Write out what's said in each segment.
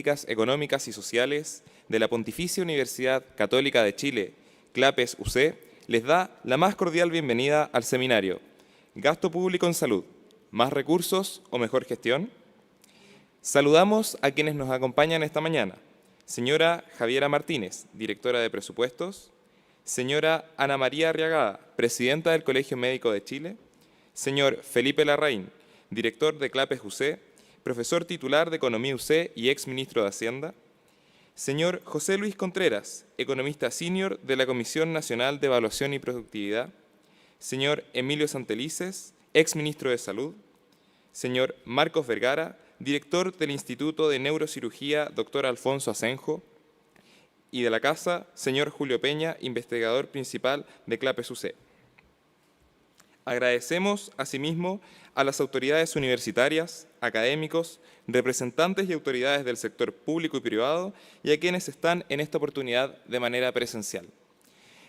Políticas Económicas y Sociales de la Pontificia Universidad Católica de Chile, CLAPES UC, les da la más cordial bienvenida al seminario Gasto Público en Salud, ¿más recursos o mejor gestión? Saludamos a quienes nos acompañan esta mañana. Señora Javiera Martínez, directora de Presupuestos. Señora Ana María Arriagada, presidenta del Colegio Médico de Chile. Señor Felipe Larraín, director de CLAPES UC, profesor titular de Economía UC y ex ministro de Hacienda. Señor José Luis Contreras, economista senior de la Comisión Nacional de Evaluación y Productividad. Señor Emilio Santelices, ex ministro de Salud. Señor Marcos Vergara, director del Instituto de Neurocirugía Dr. Alfonso Asenjo. Y de la Casa, señor Julio Peña, investigador principal de CLAPES UC. Agradecemos, asimismo, a las autoridades universitarias, académicos, representantes y autoridades del sector público y privado y a quienes están en esta oportunidad de manera presencial.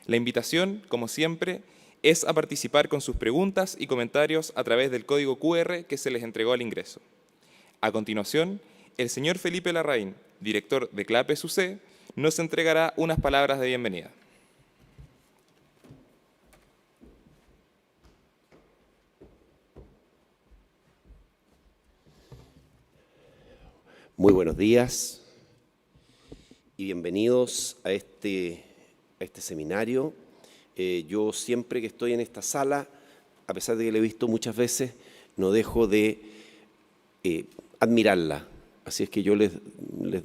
La invitación, como siempre, es a participar con sus preguntas y comentarios a través del código QR que se les entregó al ingreso. A continuación, el señor Felipe Larraín, director de CLAPES UC, nos entregará unas palabras de bienvenida. Muy buenos días y bienvenidos a este seminario. Yo siempre que estoy en esta sala, a pesar de que la he visto muchas veces, no dejo de admirarla. Así es que yo les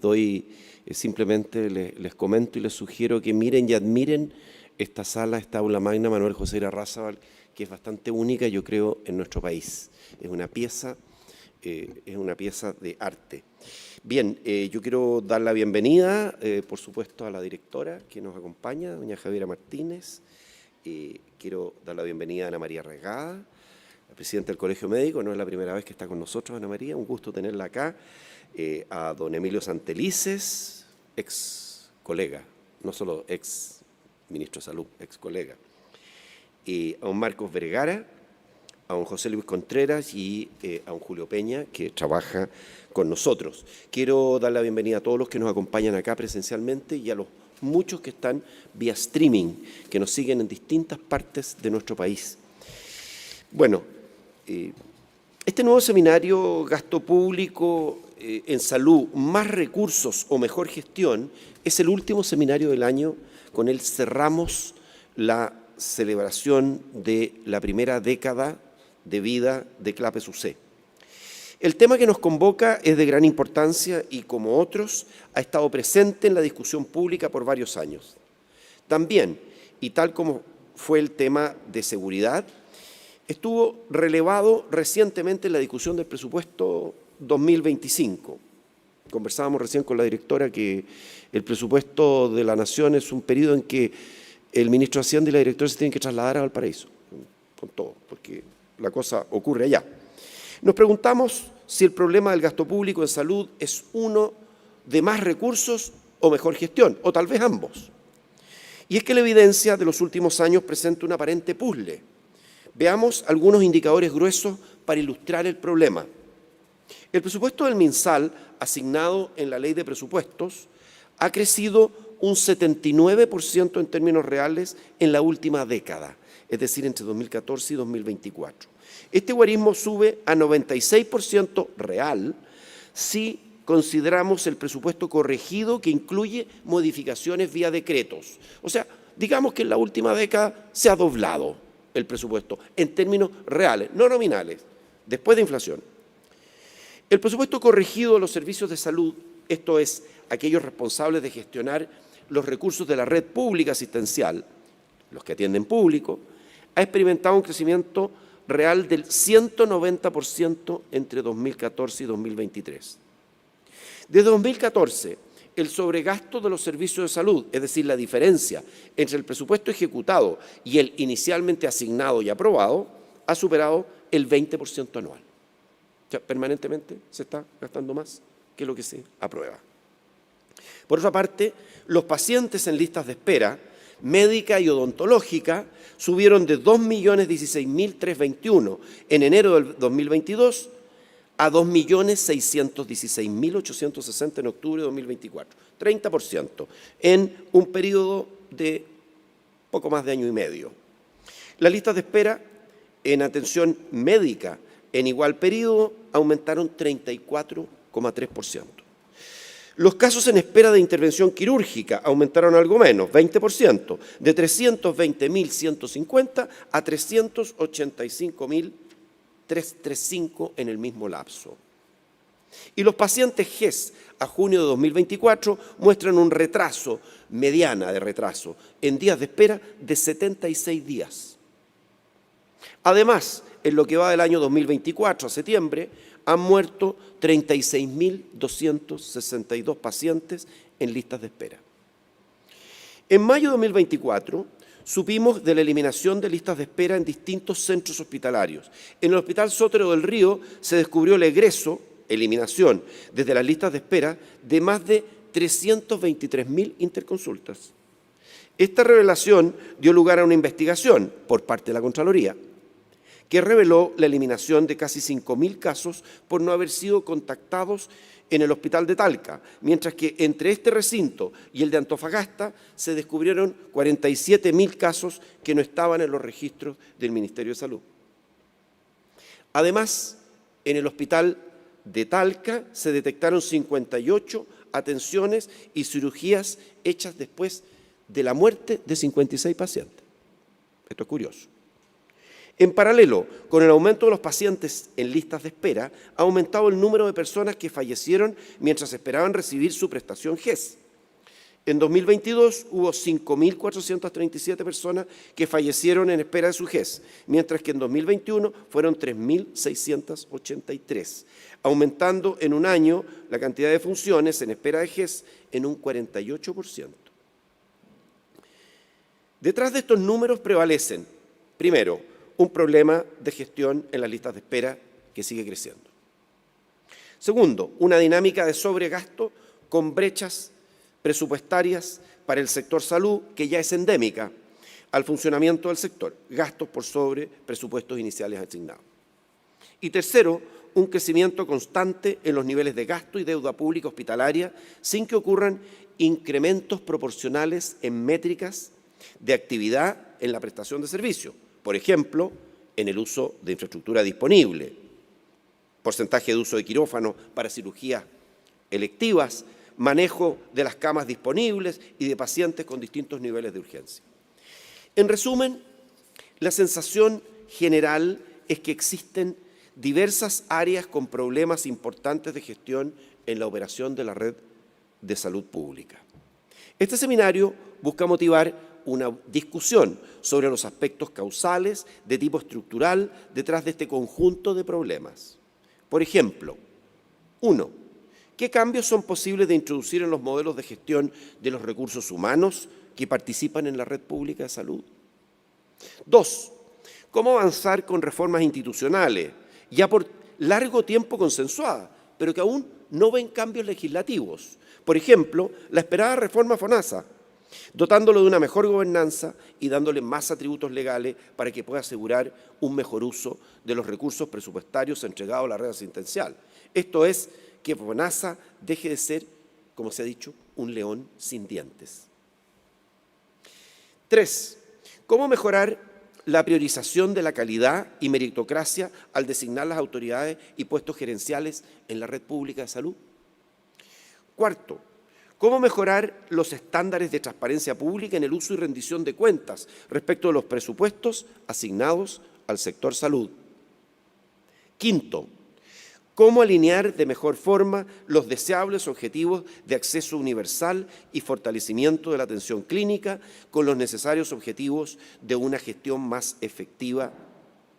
doy, simplemente les comento y les sugiero que miren y admiren esta sala, esta aula magna Manuel José Irarrázaval, que es bastante única, yo creo, en nuestro país. Es una pieza de arte. Bien, yo quiero dar la bienvenida, por supuesto, a la directora que nos acompaña, doña Javiera Martínez. Quiero dar la bienvenida a Ana María Arriagada, la presidenta del Colegio Médico. No es la primera vez que está con nosotros, Ana María, un gusto tenerla acá. A don Emilio Santelices, ex colega, no solo ex ministro de Salud, ex colega. A don Marcos Vergara, a don José Luis Contreras y a don Julio Peña, que trabaja con nosotros. Quiero dar la bienvenida a todos los que nos acompañan acá presencialmente y a los muchos que están vía streaming, que nos siguen en distintas partes de nuestro país. Bueno, este nuevo seminario, Gasto Público en Salud, más recursos o mejor gestión, es el último seminario del año. Con él cerramos la celebración de la primera década de vida de CLAPES UC. El tema que nos convoca es de gran importancia y, como otros, ha estado presente en la discusión pública por varios años. También, y tal como fue el tema de seguridad, estuvo relevado recientemente en la discusión del presupuesto 2025. Conversábamos recién con la directora que el presupuesto de la Nación es un periodo en que el ministro de Hacienda y la directora se tienen que trasladar a Valparaíso, con todo, porque la cosa ocurre allá. Nos preguntamos si el problema del gasto público en salud es uno de más recursos o mejor gestión, o tal vez ambos. Y es que la evidencia de los últimos años presenta un aparente puzzle. Veamos algunos indicadores gruesos para ilustrar el problema. El presupuesto del MinSal, asignado en la Ley de Presupuestos, ha crecido un 79% en términos reales en la última década, es decir, entre 2014 y 2024. Este guarismo sube a 96% real si consideramos el presupuesto corregido que incluye modificaciones vía decretos. O sea, digamos que en la última década se ha doblado el presupuesto en términos reales, no nominales, después de inflación. El presupuesto corregido de los servicios de salud, esto es, aquellos responsables de gestionar los recursos de la red pública asistencial, los que atienden público, ha experimentado un crecimiento real del 190% entre 2014 y 2023. Desde 2014, el sobregasto de los servicios de salud, es decir, la diferencia entre el presupuesto ejecutado y el inicialmente asignado y aprobado, ha superado el 20% anual. O sea, permanentemente se está gastando más que lo que se aprueba. Por otra parte, los pacientes en listas de espera, médica y odontológica, subieron de 2.016.321 en enero del 2022 a 2.616.860 en octubre de 2024, 30%, en un periodo de poco más de año y medio. Las listas de espera en atención médica en igual periodo aumentaron 34,3%. Los casos en espera de intervención quirúrgica aumentaron algo menos, 20%, de 320.150 a 385.335 en el mismo lapso. Y los pacientes GES a junio de 2024 muestran un retraso, mediana de retraso, en días de espera de 76 días. Además, en lo que va del año 2024 a septiembre, han muerto 36.262 pacientes en listas de espera. En mayo de 2024, supimos de la eliminación de listas de espera en distintos centros hospitalarios. En el Hospital Sotero del Río se descubrió el egreso, eliminación, desde las listas de espera de más de 323.000 interconsultas. Esta revelación dio lugar a una investigación por parte de la Contraloría, que reveló la eliminación de casi 5.000 casos por no haber sido contactados en el hospital de Talca, mientras que entre este recinto y el de Antofagasta se descubrieron 47.000 casos que no estaban en los registros del Ministerio de Salud. Además, en el hospital de Talca se detectaron 58 atenciones y cirugías hechas después de la muerte de 56 pacientes. Esto es curioso. En paralelo, con el aumento de los pacientes en listas de espera, ha aumentado el número de personas que fallecieron mientras esperaban recibir su prestación GES. En 2022 hubo 5.437 personas que fallecieron en espera de su GES, mientras que en 2021 fueron 3.683, aumentando en un año la cantidad de funciones en espera de GES en un 48%. Detrás de estos números prevalecen, primero, un problema de gestión en las listas de espera que sigue creciendo. Segundo, una dinámica de sobregasto con brechas presupuestarias para el sector salud que ya es endémica al funcionamiento del sector, gastos por sobre presupuestos iniciales asignados. Y tercero, un crecimiento constante en los niveles de gasto y deuda pública hospitalaria sin que ocurran incrementos proporcionales en métricas de actividad en la prestación de servicio. Por ejemplo, en el uso de infraestructura disponible, porcentaje de uso de quirófano para cirugías electivas, manejo de las camas disponibles y de pacientes con distintos niveles de urgencia. En resumen, la sensación general es que existen diversas áreas con problemas importantes de gestión en la operación de la red de salud pública. Este seminario busca motivar una discusión sobre los aspectos causales de tipo estructural detrás de este conjunto de problemas. Por ejemplo, 1. ¿Qué cambios son posibles de introducir en los modelos de gestión de los recursos humanos que participan en la red pública de salud? 2. ¿Cómo avanzar con reformas institucionales, ya por largo tiempo consensuadas, pero que aún no ven cambios legislativos? Por ejemplo, la esperada reforma FONASA, dotándolo de una mejor gobernanza y dándole más atributos legales para que pueda asegurar un mejor uso de los recursos presupuestarios entregados a la red asistencial. Esto es, que FONASA deje de ser, como se ha dicho, un león sin dientes. 3. ¿Cómo mejorar la priorización de la calidad y meritocracia al designar las autoridades y puestos gerenciales en la red pública de salud? 4. ¿Cómo mejorar los estándares de transparencia pública en el uso y rendición de cuentas respecto de los presupuestos asignados al sector salud? 5. ¿Cómo alinear de mejor forma los deseables objetivos de acceso universal y fortalecimiento de la atención clínica con los necesarios objetivos de una gestión más efectiva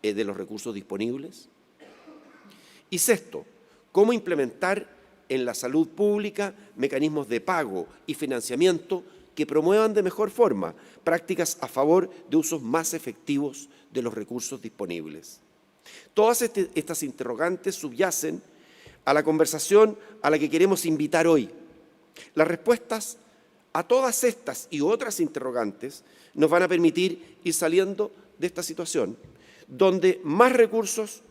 de los recursos disponibles? Y 6. ¿Cómo implementar en la salud pública mecanismos de pago y financiamiento que promuevan de mejor forma prácticas a favor de usos más efectivos de los recursos disponibles? Todas estas interrogantes subyacen a la conversación a la que queremos invitar hoy. Las respuestas a todas estas y otras interrogantes nos van a permitir ir saliendo de esta situación, donde más recursos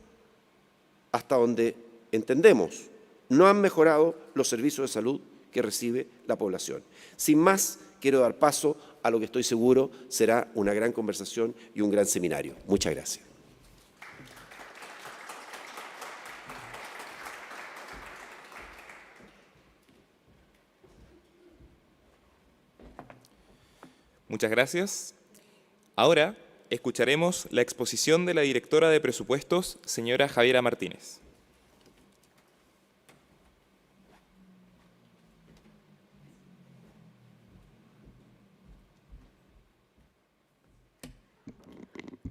hasta donde entendemos, no han mejorado los servicios de salud que recibe la población. Sin más, quiero dar paso a lo que estoy seguro será una gran conversación y un gran seminario. Muchas gracias. Muchas gracias. Ahora escucharemos la exposición de la directora de Presupuestos, señora Javiera Martínez.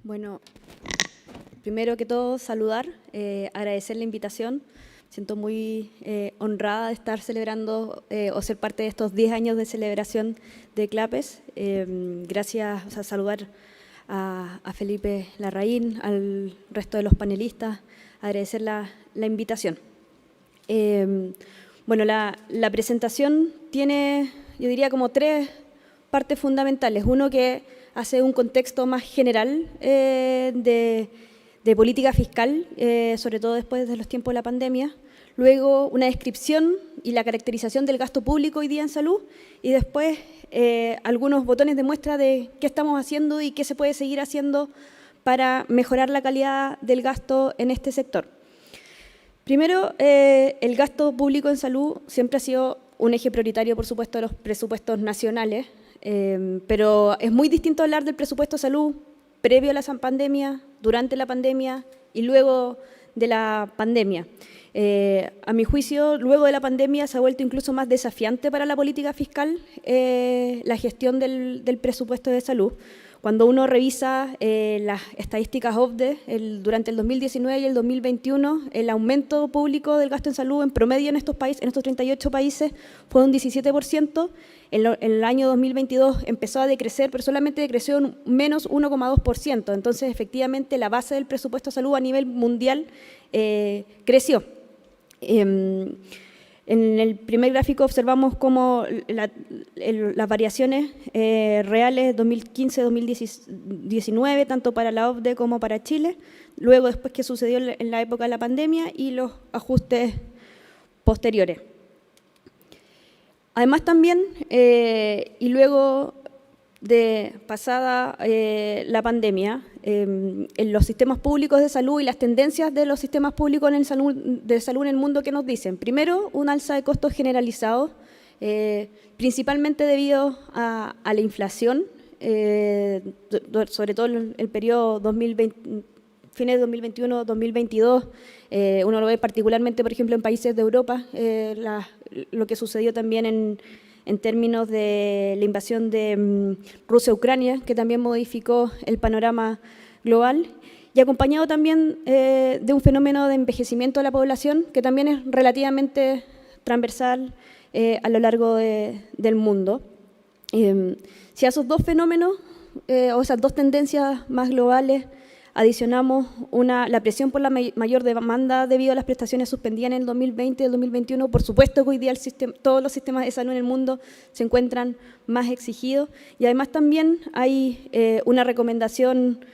Bueno, primero que todo saludar, agradecer la invitación. Siento muy honrada de estar celebrando o ser parte de estos 10 años de celebración de CLAPES. Gracias, o sea, saludar a Felipe Larraín, al resto de los panelistas, agradecer la invitación. Bueno, la presentación tiene, yo diría, como 3 partes fundamentales. Uno que hace un contexto más general de política fiscal, sobre todo después de los tiempos de la pandemia. Luego, una descripción y la caracterización del gasto público hoy día en salud. Y después, algunos botones de muestra de qué estamos haciendo y qué se puede seguir haciendo para mejorar la calidad del gasto en este sector. Primero, el gasto público en salud siempre ha sido un eje prioritario, por supuesto, de los presupuestos nacionales. Pero es muy distinto hablar del presupuesto de salud previo a la pandemia, durante la pandemia y luego de la pandemia. A mi juicio, luego de la pandemia se ha vuelto incluso más desafiante para la política fiscal la gestión del presupuesto de salud. Cuando uno revisa las estadísticas OCDE, durante el 2019 y el 2021, el aumento público del gasto en salud en promedio en estos países, en estos 38 países, fue un 17%. En el año 2022 empezó a decrecer, pero solamente decreció un menos 1,2%. Entonces, efectivamente, la base del presupuesto de salud a nivel mundial creció. En el primer gráfico observamos cómo las variaciones reales 2015-2019, tanto para la OCDE como para Chile, luego después que sucedió en la época de la pandemia y los ajustes posteriores. Además también, y luego de pasada la pandemia, en los sistemas públicos de salud y las tendencias de los sistemas públicos de salud en el mundo, ¿qué nos dicen? Primero, un alza de costos generalizados, principalmente debido a la inflación, sobre todo en el periodo 2020, fines de 2021-2022, uno lo ve particularmente, por ejemplo, en países de Europa, lo que sucedió también en términos de la invasión de Rusia a Ucrania, que también modificó el panorama global, y acompañado también de un fenómeno de envejecimiento de la población, que también es relativamente transversal a lo largo del mundo. Si a esos dos fenómenos, o esas dos tendencias más globales, adicionamos la presión por la mayor demanda debido a las prestaciones suspendidas en el 2020 y el 2021. Por supuesto que hoy día todos los sistemas de salud en el mundo se encuentran más exigidos, y además también hay una recomendación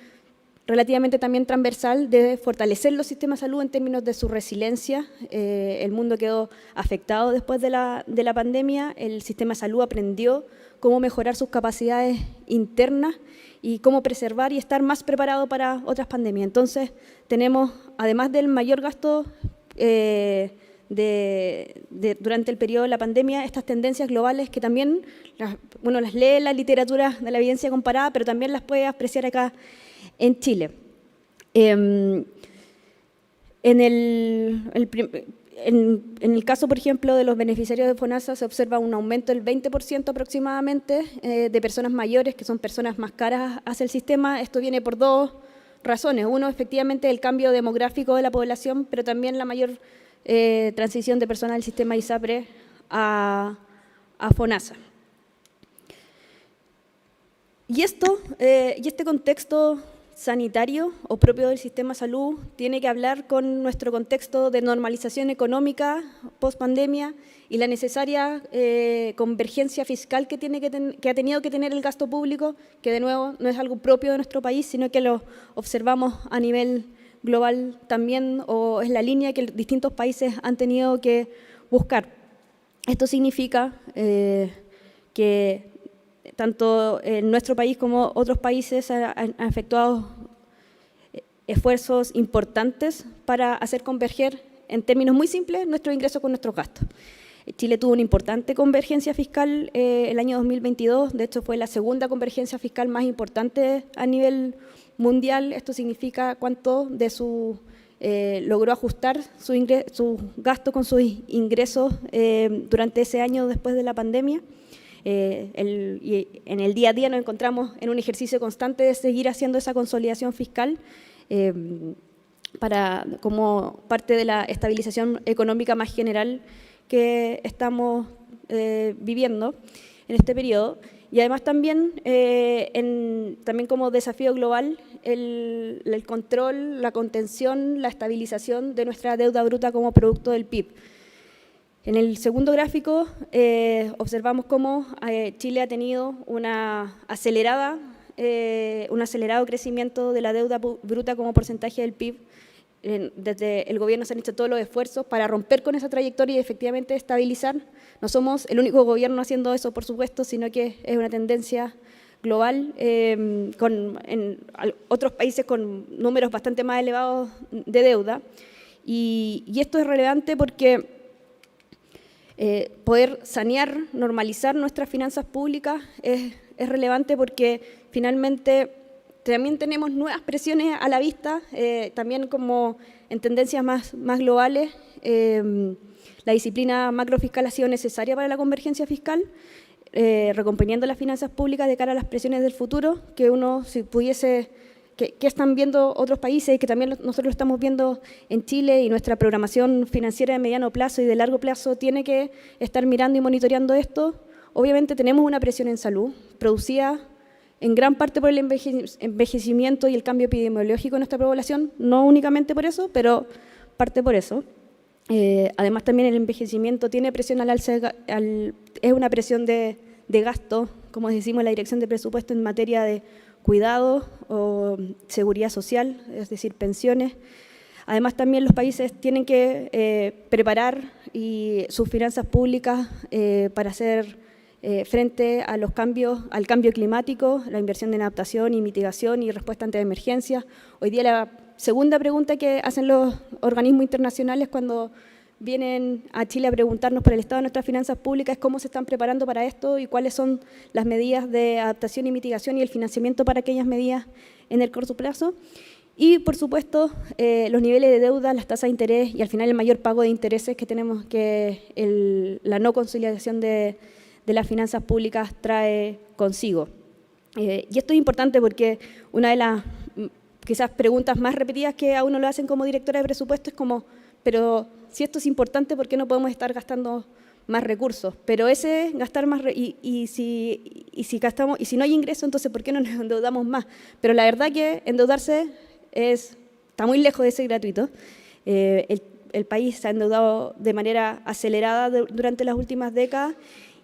relativamente también transversal de fortalecer los sistemas de salud en términos de su resiliencia. El mundo quedó afectado después de la pandemia, el sistema de salud aprendió cómo mejorar sus capacidades internas y cómo preservar y estar más preparado para otras pandemias. Entonces, tenemos, además del mayor gasto durante el periodo de la pandemia, estas tendencias globales que también uno las lee en la literatura de la evidencia comparada, pero también las puede apreciar acá en Chile. En el caso, por ejemplo, de los beneficiarios de FONASA, se observa un aumento del 20% aproximadamente de personas mayores, que son personas más caras hacia el sistema. Esto viene por dos razones. Uno, efectivamente, el cambio demográfico de la población, pero también la mayor transición de personas del sistema ISAPRE a FONASA. Y este contexto sanitario o propio del sistema de salud tiene que hablar con nuestro contexto de normalización económica post-pandemia y la necesaria convergencia fiscal que ha tenido que tener el gasto público, que de nuevo no es algo propio de nuestro país, sino que lo observamos a nivel global también, o es la línea que distintos países han tenido que buscar. Esto significa que tanto en nuestro país como otros países han efectuado esfuerzos importantes para hacer converger, en términos muy simples, nuestros ingresos con nuestros gastos. Chile tuvo una importante convergencia fiscal el año 2022, de hecho fue la segunda convergencia fiscal más importante a nivel mundial. Esto significa cuánto de su logró ajustar sus gastos con sus ingresos durante ese año después de la pandemia. Y en el día a día nos encontramos en un ejercicio constante de seguir haciendo esa consolidación fiscal como parte de la estabilización económica más general que estamos viviendo en este periodo. Y además también, también como desafío global, el control, la contención, la estabilización de nuestra deuda bruta como producto del PIB. En el segundo gráfico observamos cómo Chile ha tenido un acelerado crecimiento de la deuda bruta como porcentaje del PIB. Desde el gobierno se han hecho todos los esfuerzos para romper con esa trayectoria y efectivamente estabilizar. No somos el único gobierno haciendo eso, por supuesto, sino que es una tendencia global, en otros países con números bastante más elevados de deuda. Y esto es relevante porque poder sanear, normalizar nuestras finanzas públicas es relevante porque finalmente también tenemos nuevas presiones a la vista, también como en tendencias más globales. La disciplina macrofiscal ha sido necesaria para la convergencia fiscal, recomponiendo las finanzas públicas de cara a las presiones del futuro, que uno, si pudiese, que están viendo otros países y que también nosotros lo estamos viendo en Chile, y nuestra programación financiera de mediano plazo y de largo plazo tiene que estar mirando y monitoreando esto. Obviamente tenemos una presión en salud, producida en gran parte por el envejecimiento y el cambio epidemiológico de nuestra población, no únicamente por eso, pero parte por eso. Además también el envejecimiento tiene presión al alza, es una presión de gasto, como decimos, la Dirección de Presupuesto en materia de cuidado o seguridad social, es decir, pensiones. Además también los países tienen que preparar sus finanzas públicas para hacer frente a al cambio climático, la inversión en adaptación y mitigación y respuesta ante emergencias. Hoy día la segunda pregunta que hacen los organismos internacionales cuando vienen a Chile a preguntarnos por el estado de nuestras finanzas públicas es cómo se están preparando para esto y cuáles son las medidas de adaptación y mitigación y el financiamiento para aquellas medidas en el corto plazo. Y, por supuesto, los niveles de deuda, las tasas de interés y al final el mayor pago de intereses que tenemos, que la no conciliación de las finanzas públicas trae consigo. Y esto es importante porque una de las quizás preguntas más repetidas que a uno lo hacen como directora de presupuesto es como, pero si esto es importante, ¿por qué no podemos estar gastando más recursos? Pero ese gastar más, y si gastamos, y si no hay ingreso, entonces ¿por qué no nos endeudamos más? Pero la verdad que endeudarse está muy lejos de ser gratuito. El país se ha endeudado de manera acelerada durante las últimas décadas.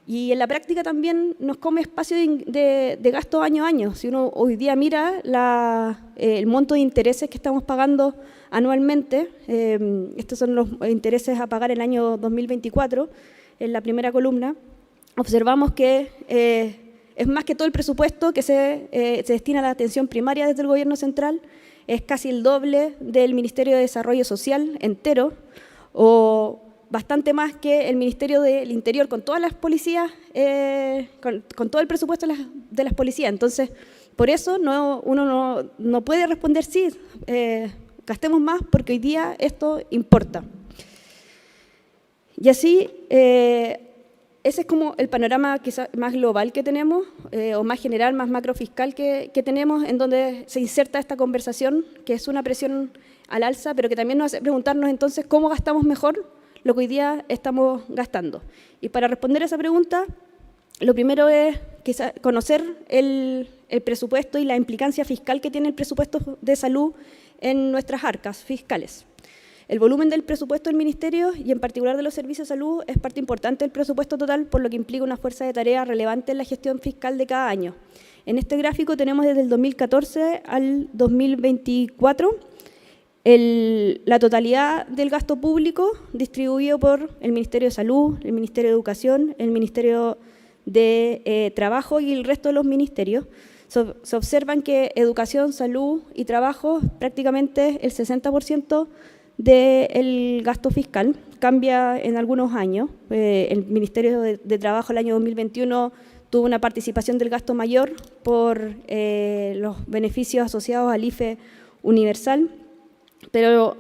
Y en la práctica también nos come espacio de gasto año a año. Si uno hoy día mira el monto de intereses que estamos pagando anualmente, estos son los intereses a pagar el año 2024, en la primera columna, observamos que es más que todo el presupuesto que se destina a la atención primaria desde el gobierno central, es casi el doble del Ministerio de Desarrollo Social entero, o bastante más que el Ministerio del Interior con todas las policías, con todo el presupuesto de las policías. Entonces, por eso uno no puede responder sí, gastemos más porque hoy día esto importa. Y así, ese es como el panorama quizás más global que tenemos, o más general, más macrofiscal que tenemos, en donde se inserta esta conversación, que es una presión al alza, pero que también nos hace preguntarnos entonces cómo gastamos mejor lo que hoy día estamos gastando. Y para responder a esa pregunta, lo primero es quizás conocer el presupuesto y la implicancia fiscal que tiene el presupuesto de salud en nuestras arcas fiscales. El volumen del presupuesto del Ministerio y en particular de los servicios de salud es parte importante del presupuesto total, por lo que implica una fuerza de tarea relevante en la gestión fiscal de cada año. En este gráfico tenemos desde el 2014 al 2024 la totalidad del gasto público distribuido por el Ministerio de Salud, el Ministerio de Educación, el Ministerio de Trabajo y el resto de los ministerios. Se observan que educación, salud y trabajo prácticamente el 60% del gasto fiscal, cambia en algunos años. El Ministerio de Trabajo el año 2021 tuvo una participación del gasto mayor por los beneficios asociados al IFE universal, pero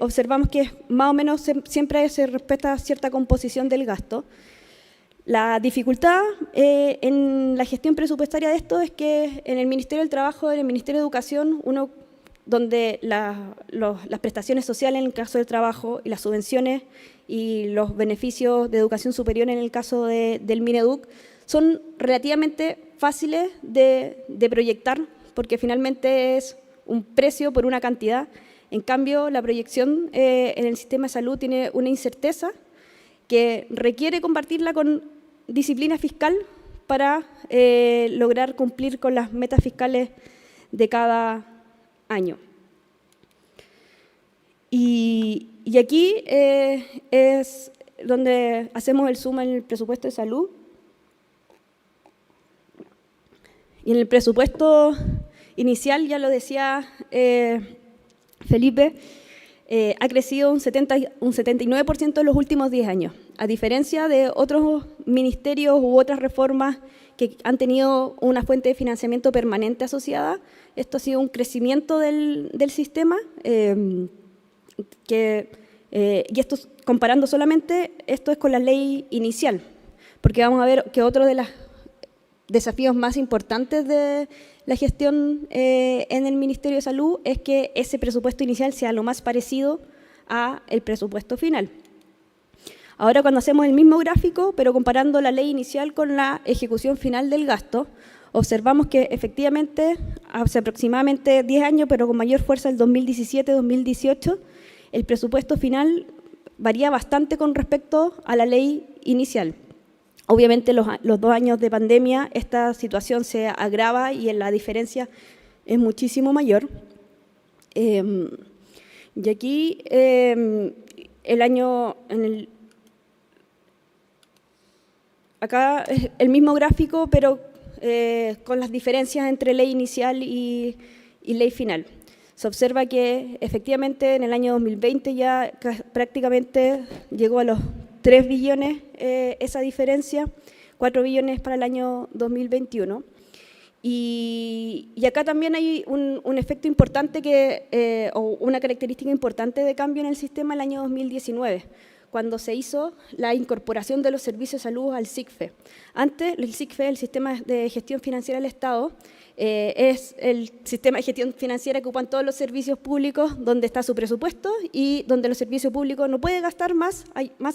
observamos que más o menos siempre se respeta cierta composición del gasto. La dificultad en la gestión presupuestaria de esto es que en el Ministerio del Trabajo, en el Ministerio de Educación, donde las prestaciones sociales en el caso del trabajo y las subvenciones y los beneficios de educación superior en el caso del Mineduc son relativamente fáciles de proyectar porque finalmente es un precio por una cantidad. En cambio, la proyección en el sistema de salud tiene una incerteza que requiere compartirla con disciplina fiscal para lograr cumplir con las metas fiscales de cada año. Y aquí es donde hacemos el zoom en el presupuesto de salud. Y en el presupuesto inicial, ya lo decía Felipe, ha crecido un 79% en los últimos 10 años, a diferencia de otros ministerios u otras reformas que han tenido una fuente de financiamiento permanente asociada. Esto ha sido un crecimiento del sistema, y esto comparando solamente, esto es con la ley inicial, porque vamos a ver que otro de los desafíos más importantes de la gestión en el Ministerio de Salud es que ese presupuesto inicial sea lo más parecido al presupuesto final. Ahora, cuando hacemos el mismo gráfico, pero comparando la ley inicial con la ejecución final del gasto, observamos que efectivamente, hace aproximadamente 10 años, pero con mayor fuerza el 2017-2018, el presupuesto final varía bastante con respecto a la ley inicial. Obviamente, los 2 años de pandemia, esta situación se agrava y la diferencia es muchísimo mayor. Y aquí, acá es el mismo gráfico, pero con las diferencias entre ley inicial y ley final. Se observa que efectivamente en el año 2020 ya prácticamente llegó a los 3 billones esa diferencia, 4 billones para el año 2021. Y acá también hay un efecto importante o una característica importante de cambio en el sistema el año 2019, cuando se hizo la incorporación de los servicios de salud al SICFE. Antes, el SICFE, el Sistema de Gestión Financiera del Estado, es el sistema de gestión financiera que ocupan todos los servicios públicos, donde está su presupuesto y donde los servicios públicos no pueden gastar más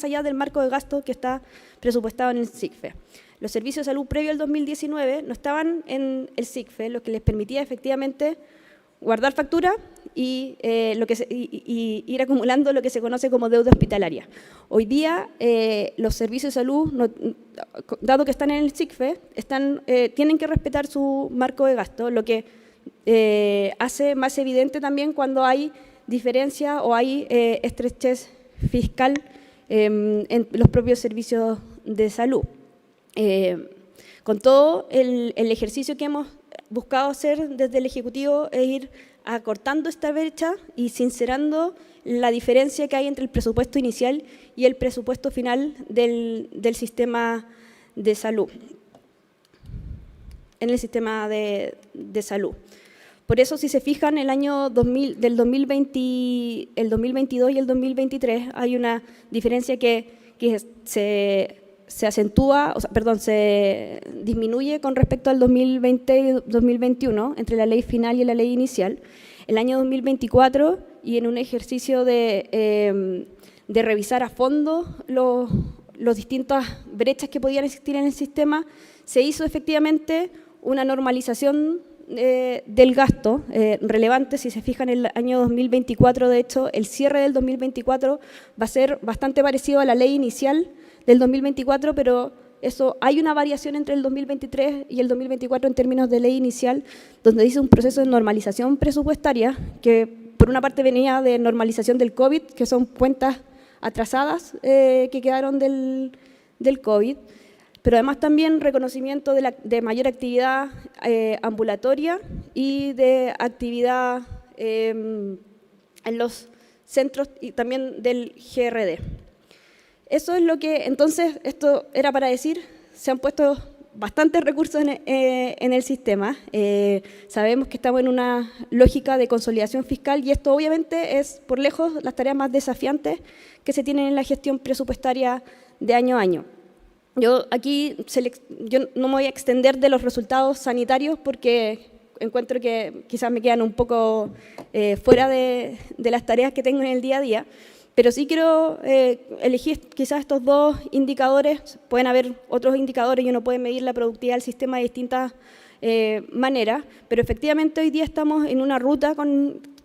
allá del marco de gasto que está presupuestado en el SICFE. Los servicios de salud previo al 2019 no estaban en el SICFE, lo que les permitía efectivamente guardar factura y ir acumulando lo que se conoce como deuda hospitalaria. Hoy día los servicios de salud, dado que están en el SICFE, tienen que respetar su marco de gasto, lo que hace más evidente también cuando hay diferencia o hay estrechez fiscal en los propios servicios de salud. Con todo, el ejercicio que hemos buscado hacer desde el Ejecutivo es ir acortando esta brecha y sincerando la diferencia que hay entre el presupuesto inicial y el presupuesto final del sistema de salud, en el sistema de salud. Por eso, si se fijan, el año 2022 y el 2023 hay una diferencia que se acentúa, se disminuye con respecto al 2020 y 2021, entre la ley final y la ley inicial. El año 2024, y en un ejercicio de revisar a fondo las distintas brechas que podían existir en el sistema, se hizo efectivamente una normalización del gasto relevante. Si se fijan, en el año 2024, de hecho, el cierre del 2024 va a ser bastante parecido a la ley inicial del 2024, pero hay una variación entre el 2023 y el 2024 en términos de ley inicial, donde dice un proceso de normalización presupuestaria que por una parte venía de normalización del COVID, que son cuentas atrasadas que quedaron del COVID, pero además también reconocimiento de mayor actividad ambulatoria y de actividad en los centros y también del GRD. Eso es lo que, entonces, esto era para decir, se han puesto bastantes recursos en el sistema. Sabemos que estamos en una lógica de consolidación fiscal y esto obviamente es por lejos las tareas más desafiantes que se tienen en la gestión presupuestaria de año a año. Yo no me voy a extender de los resultados sanitarios porque encuentro que quizás me quedan un poco fuera de las tareas que tengo en el día a día, pero sí quiero elegir quizás estos dos indicadores. Pueden haber otros indicadores y uno puede medir la productividad del sistema de distintas maneras, pero efectivamente hoy día estamos en una ruta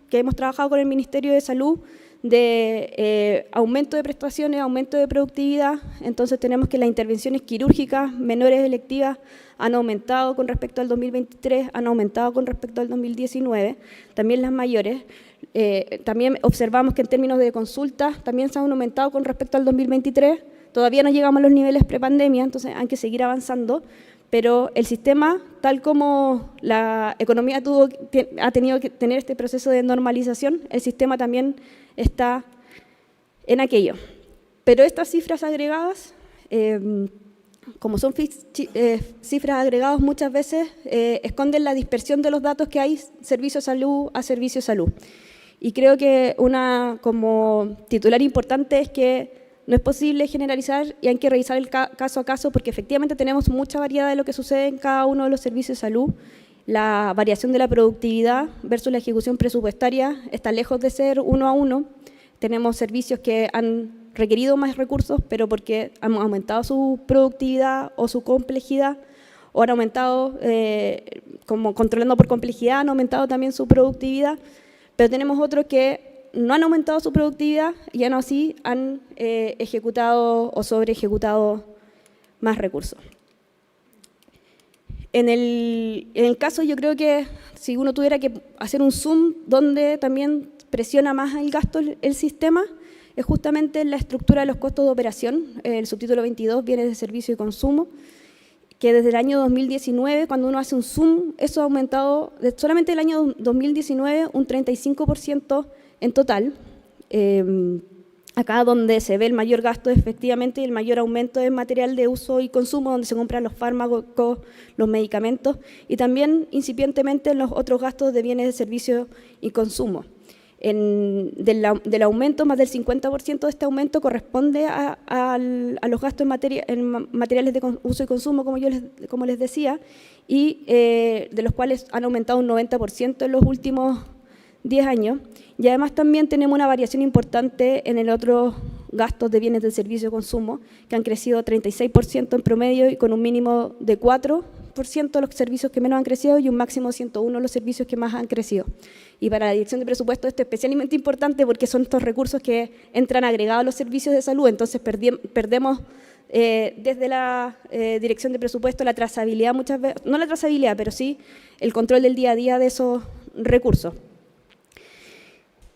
que hemos trabajado con el Ministerio de Salud de aumento de prestaciones, aumento de productividad. Entonces tenemos que las intervenciones quirúrgicas menores electivas han aumentado con respecto al 2023, han aumentado con respecto al 2019, también las mayores. También observamos que en términos de consultas también se han aumentado con respecto al 2023, todavía no llegamos a los niveles prepandemia, entonces hay que seguir avanzando, pero el sistema, tal como la economía ha tenido que tener este proceso de normalización, el sistema también está en aquello. Pero estas cifras agregadas, como son cifras agregadas, muchas veces esconden la dispersión de los datos que hay servicio de salud a servicio de salud. Y creo que una como titular importante es que no es posible generalizar y hay que revisar el caso a caso porque efectivamente tenemos mucha variedad de lo que sucede en cada uno de los servicios de salud. La variación de la productividad versus la ejecución presupuestaria está lejos de ser 1 a 1. Tenemos servicios que han requerido más recursos, pero porque han aumentado su productividad o su complejidad, o han aumentado, como controlando por complejidad, han aumentado también su productividad, pero tenemos otros que no han aumentado su productividad y aún así han ejecutado o sobre ejecutado más recursos. En el caso, yo creo que si uno tuviera que hacer un zoom donde también presiona más el gasto el sistema, es justamente la estructura de los costos de operación. El subtítulo 22, bienes de servicio y consumo, que desde el año 2019, cuando uno hace un zoom, eso ha aumentado, solamente el año 2019, un 35% en total. Acá donde se ve el mayor gasto efectivamente y el mayor aumento de material de uso y consumo, donde se compran los fármacos, los medicamentos, y también incipientemente en los otros gastos de bienes de servicio y consumo. Del aumento, más del 50% de este aumento corresponde a los gastos en materiales de uso y consumo, como les decía, y de los cuales han aumentado un 90% en los últimos 10 años. Y además también tenemos una variación importante en el otro gastos de bienes de servicio y consumo, que han crecido 36% en promedio y con un mínimo de 4% los servicios que menos han crecido y un máximo de 101 los servicios que más han crecido. Y para la Dirección de Presupuesto esto es especialmente importante porque son estos recursos que entran agregados a los servicios de salud, entonces perdemos desde la Dirección de Presupuesto la trazabilidad muchas veces, no la trazabilidad, pero sí el control del día a día de esos recursos.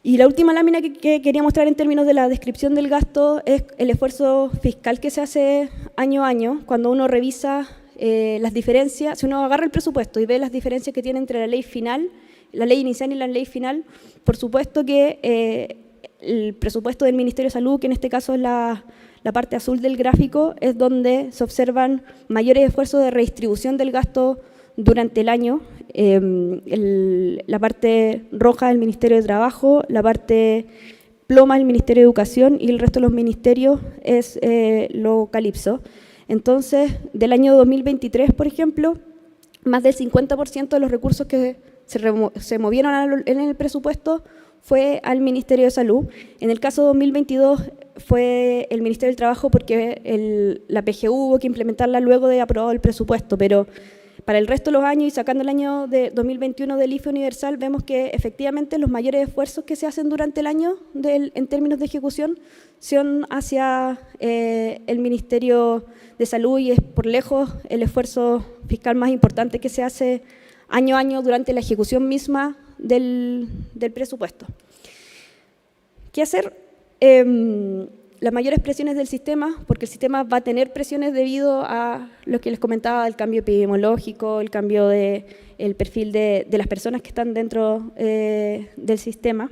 Y la última lámina que quería mostrar en términos de la descripción del gasto es el esfuerzo fiscal que se hace año a año, cuando uno revisa las diferencias, si uno agarra el presupuesto y ve las diferencias que tiene entre la ley final, la ley inicial y la ley final, por supuesto que el presupuesto del Ministerio de Salud, que en este caso es la parte azul del gráfico, es donde se observan mayores esfuerzos de redistribución del gasto durante el año. La parte roja del Ministerio de Trabajo, la parte ploma del Ministerio de Educación y el resto de los ministerios es lo calipso. Entonces, del año 2023, por ejemplo, más del 50% de los recursos que se movieron en el presupuesto fue al Ministerio de Salud. En el caso de 2022 fue el Ministerio del Trabajo porque la PGU hubo que implementarla luego de aprobado el presupuesto, pero para el resto de los años y sacando el año de 2021 del IFE universal, vemos que efectivamente los mayores esfuerzos que se hacen durante el año en términos de ejecución son hacia el Ministerio de Salud y es por lejos el esfuerzo fiscal más importante que se hace año a año durante la ejecución misma del presupuesto. ¿Qué hacer? Las mayores presiones del sistema, porque el sistema va a tener presiones debido a lo que les comentaba, el cambio epidemiológico, el cambio del perfil de las personas que están dentro del sistema.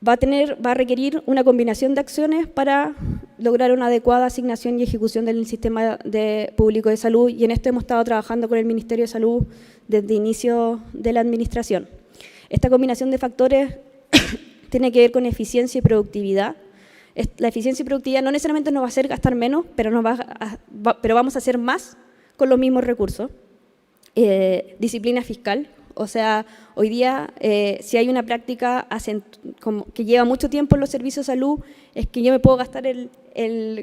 Va a requerir una combinación de acciones para lograr una adecuada asignación y ejecución del sistema público de salud, y en esto hemos estado trabajando con el Ministerio de Salud desde el inicio de la administración. Esta combinación de factores tiene que ver con eficiencia y productividad. La eficiencia y productividad no necesariamente nos va a hacer gastar menos, pero vamos a hacer más con los mismos recursos. Disciplina fiscal, o sea, hoy día si hay una práctica que lleva mucho tiempo en los servicios de salud, es que yo me puedo gastar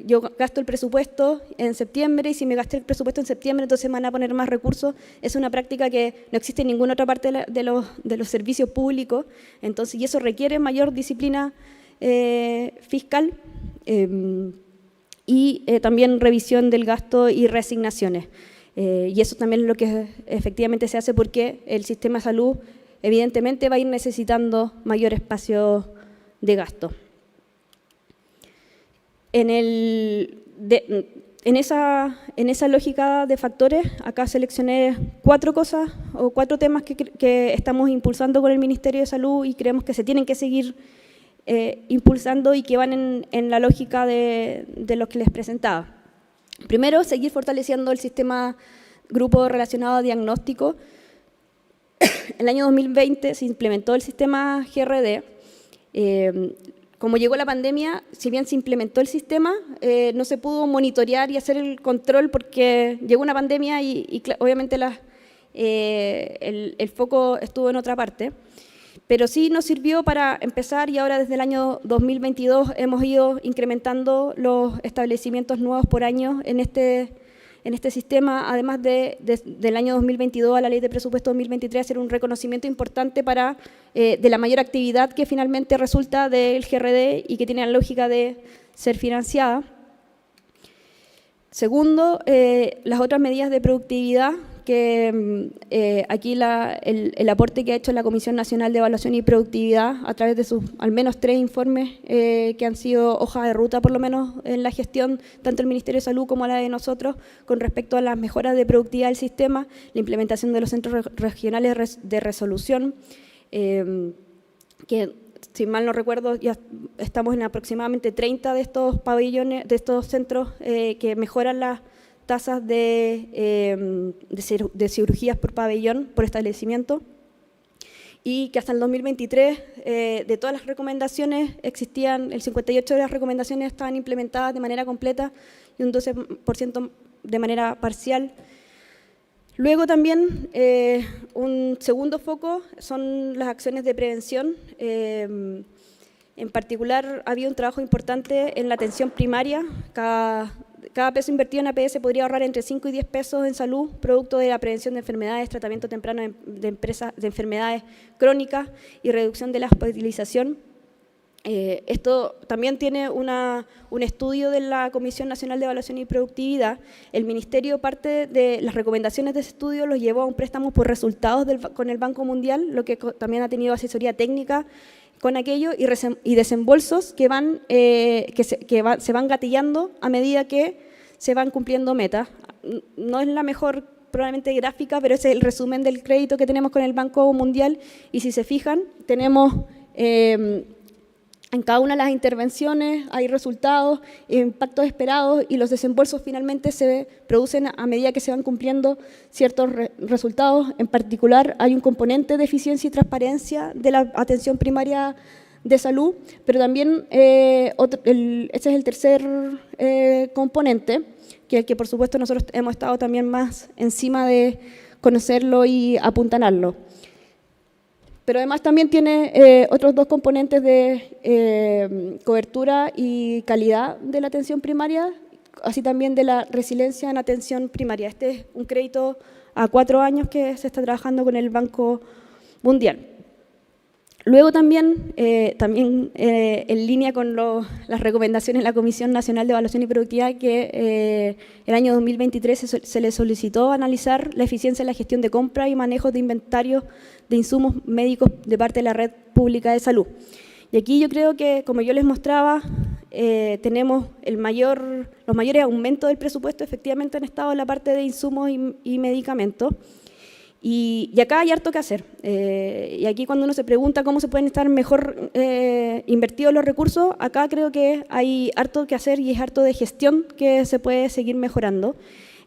yo gasto el presupuesto en septiembre, y si me gasté el presupuesto en septiembre, entonces me van a poner más recursos. Es una práctica que no existe en ninguna otra parte de los servicios públicos, entonces, y eso requiere mayor disciplina fiscal y también revisión del gasto y reasignaciones. Y eso también es lo que efectivamente se hace, porque el sistema de salud evidentemente va a ir necesitando mayor espacio de gasto. En esa lógica de factores, acá seleccioné 4 cosas o 4 temas que estamos impulsando con el Ministerio de Salud y creemos que se tienen que seguir impulsando y que van en la lógica de lo que les presentaba. Primero, seguir fortaleciendo el sistema grupo relacionado a diagnóstico. En el año 2020 se implementó el sistema GRD. Como llegó la pandemia, si bien se implementó el sistema, no se pudo monitorear y hacer el control porque llegó una pandemia y obviamente el foco estuvo en otra parte. Pero sí nos sirvió para empezar, y ahora desde el año 2022 hemos ido incrementando los establecimientos nuevos por año en este sistema, además del año 2022 a la Ley de Presupuesto 2023, hacer un reconocimiento importante de la mayor actividad que finalmente resulta del GRD y que tiene la lógica de ser financiada. Segundo, las otras medidas de productividad, que aquí el aporte que ha hecho la Comisión Nacional de Evaluación y Productividad a través de sus al menos 3 informes que han sido hoja de ruta por lo menos en la gestión, tanto el Ministerio de Salud como la de nosotros, con respecto a las mejoras de productividad del sistema, la implementación de los centros regionales de resolución, que si mal no recuerdo ya estamos en aproximadamente 30 de estos pabellones, de estos centros que mejoran las tasas de cirugías por pabellón, por establecimiento, y que hasta el 2023 de todas las recomendaciones existían, el 58% de las recomendaciones estaban implementadas de manera completa y un 12% de manera parcial. Luego también un segundo foco son las acciones de prevención. En particular había un trabajo importante en la atención primaria. Cada peso invertido en APS podría ahorrar entre 5 y 10 pesos en salud, producto de la prevención de enfermedades, tratamiento temprano de enfermedades crónicas y reducción de la hospitalización. Esto también tiene un estudio de la Comisión Nacional de Evaluación y Productividad. El Ministerio, parte de las recomendaciones de ese estudio, los llevó a un préstamo por resultados con el Banco Mundial, lo que también ha tenido asesoría técnica con aquello, y desembolsos que se van gatillando a medida que se van cumpliendo metas. No es la mejor probablemente gráfica, pero ese es el resumen del crédito que tenemos con el Banco Mundial, y si se fijan, tenemos en cada una de las intervenciones hay resultados, impactos esperados, y los desembolsos finalmente se producen a medida que se van cumpliendo ciertos resultados. En particular, hay un componente de eficiencia y transparencia de la atención primaria de salud, pero también ese es el tercer componente, que por supuesto nosotros hemos estado también más encima de conocerlo y apuntalarlo. Pero además también tiene otros 2 componentes de cobertura y calidad de la atención primaria, así también de la resiliencia en atención primaria. Este es un crédito a 4 años que se está trabajando con el Banco Mundial. Luego también, en línea con las recomendaciones de la Comisión Nacional de Evaluación y Productividad, que el año 2023 se le solicitó analizar la eficiencia en la gestión de compra y manejo de inventarios de insumos médicos de parte de la red pública de salud. Y aquí yo creo que, como yo les mostraba, tenemos los mayores aumentos del presupuesto, efectivamente han estado en la parte de insumos y medicamentos. Y acá hay harto que hacer. Y aquí cuando uno se pregunta cómo se pueden estar mejor invertidos los recursos, acá creo que hay harto que hacer y es harto de gestión que se puede seguir mejorando.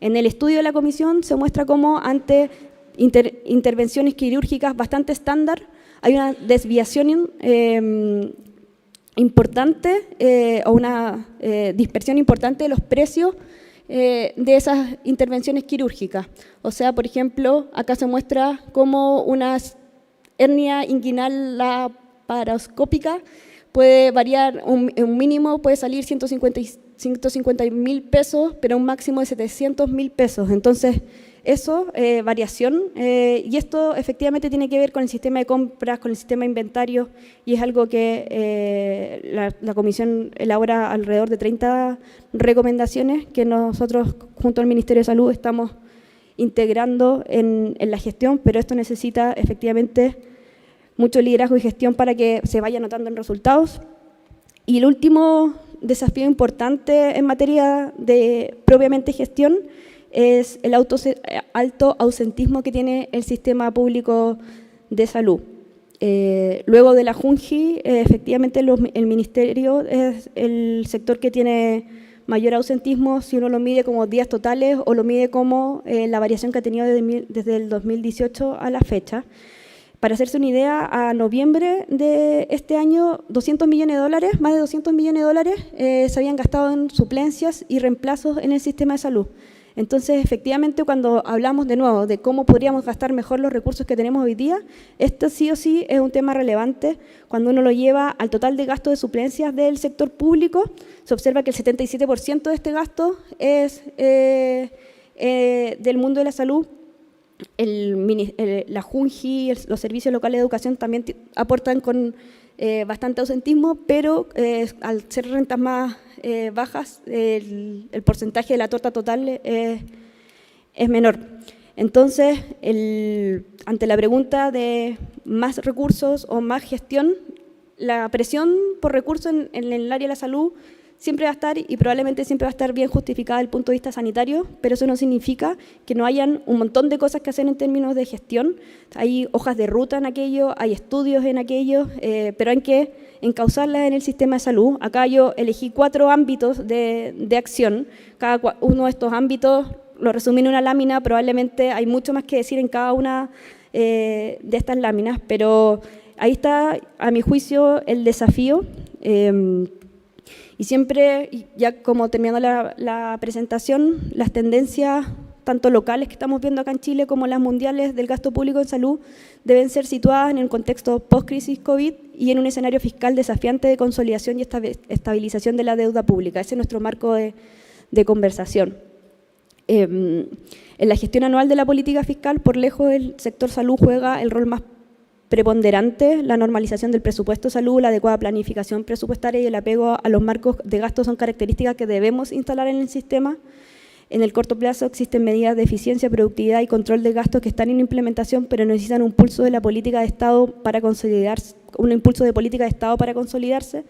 En el estudio de la comisión se muestra cómo ante intervenciones quirúrgicas bastante estándar hay una desviación importante o una dispersión importante de los precios de esas intervenciones quirúrgicas. O sea, por ejemplo, acá se muestra cómo una hernia inguinal laparoscópica puede variar, un mínimo puede salir 150.000 pesos, pero un máximo de 700.000 pesos. Entonces, eso, variación, y esto efectivamente tiene que ver con el sistema de compras, con el sistema de inventario, y es algo que la comisión elabora alrededor de 30 recomendaciones que nosotros, junto al Ministerio de Salud, estamos integrando en la gestión, pero esto necesita efectivamente mucho liderazgo y gestión para que se vaya notando en resultados. Y el último desafío importante en materia de propiamente gestión es el alto ausentismo que tiene el sistema público de salud. Luego de la JUNGI, efectivamente el Ministerio es el sector que tiene mayor ausentismo, si uno lo mide como días totales o lo mide como la variación que ha tenido desde el 2018 a la fecha. Para hacerse una idea, a noviembre de este año, más de 200 millones de dólares se habían gastado en suplencias y reemplazos en el sistema de salud. Entonces, efectivamente, cuando hablamos de nuevo de cómo podríamos gastar mejor los recursos que tenemos hoy día, esto sí o sí es un tema relevante. Cuando uno lo lleva al total de gastos de suplencias del sector público, se observa que el 77% de este gasto es del mundo de la salud. La JUNGI, los servicios locales de educación también aportan con bastante ausentismo, pero al ser rentas más bajas, el porcentaje de la torta total es menor. Entonces, ante la pregunta de más recursos o más gestión, la presión por recursos en el área de la salud siempre va a estar y probablemente siempre va a estar bien justificada desde el punto de vista sanitario, pero eso no significa que no hayan un montón de cosas que hacer en términos de gestión. Hay hojas de ruta en aquello, hay estudios en aquello, pero hay que encauzarlas en el sistema de salud. Acá yo elegí 4 ámbitos de acción. Cada uno de estos ámbitos lo resumí en una lámina, probablemente hay mucho más que decir en cada una de estas láminas, pero ahí está, a mi juicio, el desafío. Y siempre, ya como terminando la presentación, las tendencias tanto locales que estamos viendo acá en Chile como las mundiales del gasto público en salud deben ser situadas en el contexto post-crisis COVID y en un escenario fiscal desafiante de consolidación y estabilización de la deuda pública. Ese es nuestro marco de conversación. En la gestión anual de la política fiscal, por lejos, el sector salud juega el rol más preponderante. La normalización del presupuesto de salud, la adecuada planificación presupuestaria y el apego a los marcos de gasto son características que debemos instalar en el sistema. En el corto plazo existen medidas de eficiencia, productividad y control de gastos que están en implementación, pero necesitan un impulso de política de Estado para consolidarse.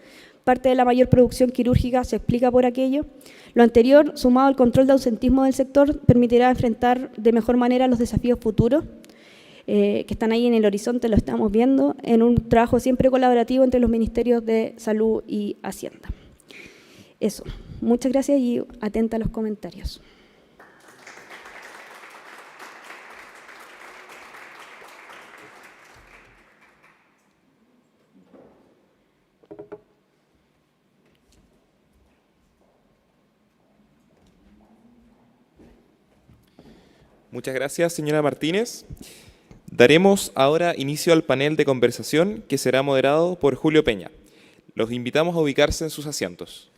Parte de la mayor producción quirúrgica se explica por aquello. Lo anterior, sumado al control de ausentismo del sector, permitirá enfrentar de mejor manera los desafíos futuros que están ahí en el horizonte, lo estamos viendo, en un trabajo siempre colaborativo entre los ministerios de Salud y Hacienda. Eso. Muchas gracias y atenta a los comentarios. Muchas gracias, señora Martínez. Daremos ahora inicio al panel de conversación que será moderado por Julio Peña. Los invitamos a ubicarse en sus asientos.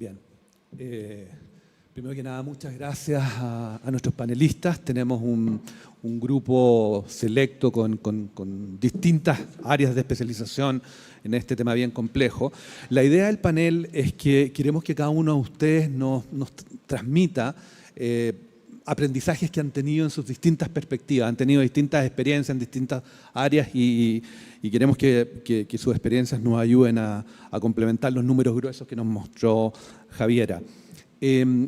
Bien. Primero que nada, muchas gracias a nuestros panelistas. Tenemos un grupo selecto con distintas áreas de especialización en este tema bien complejo. La idea del panel es que queremos que cada uno de ustedes nos transmita aprendizajes que han tenido en sus distintas perspectivas, han tenido distintas experiencias en distintas áreas y queremos que sus experiencias nos ayuden a complementar los números gruesos que nos mostró Javiera.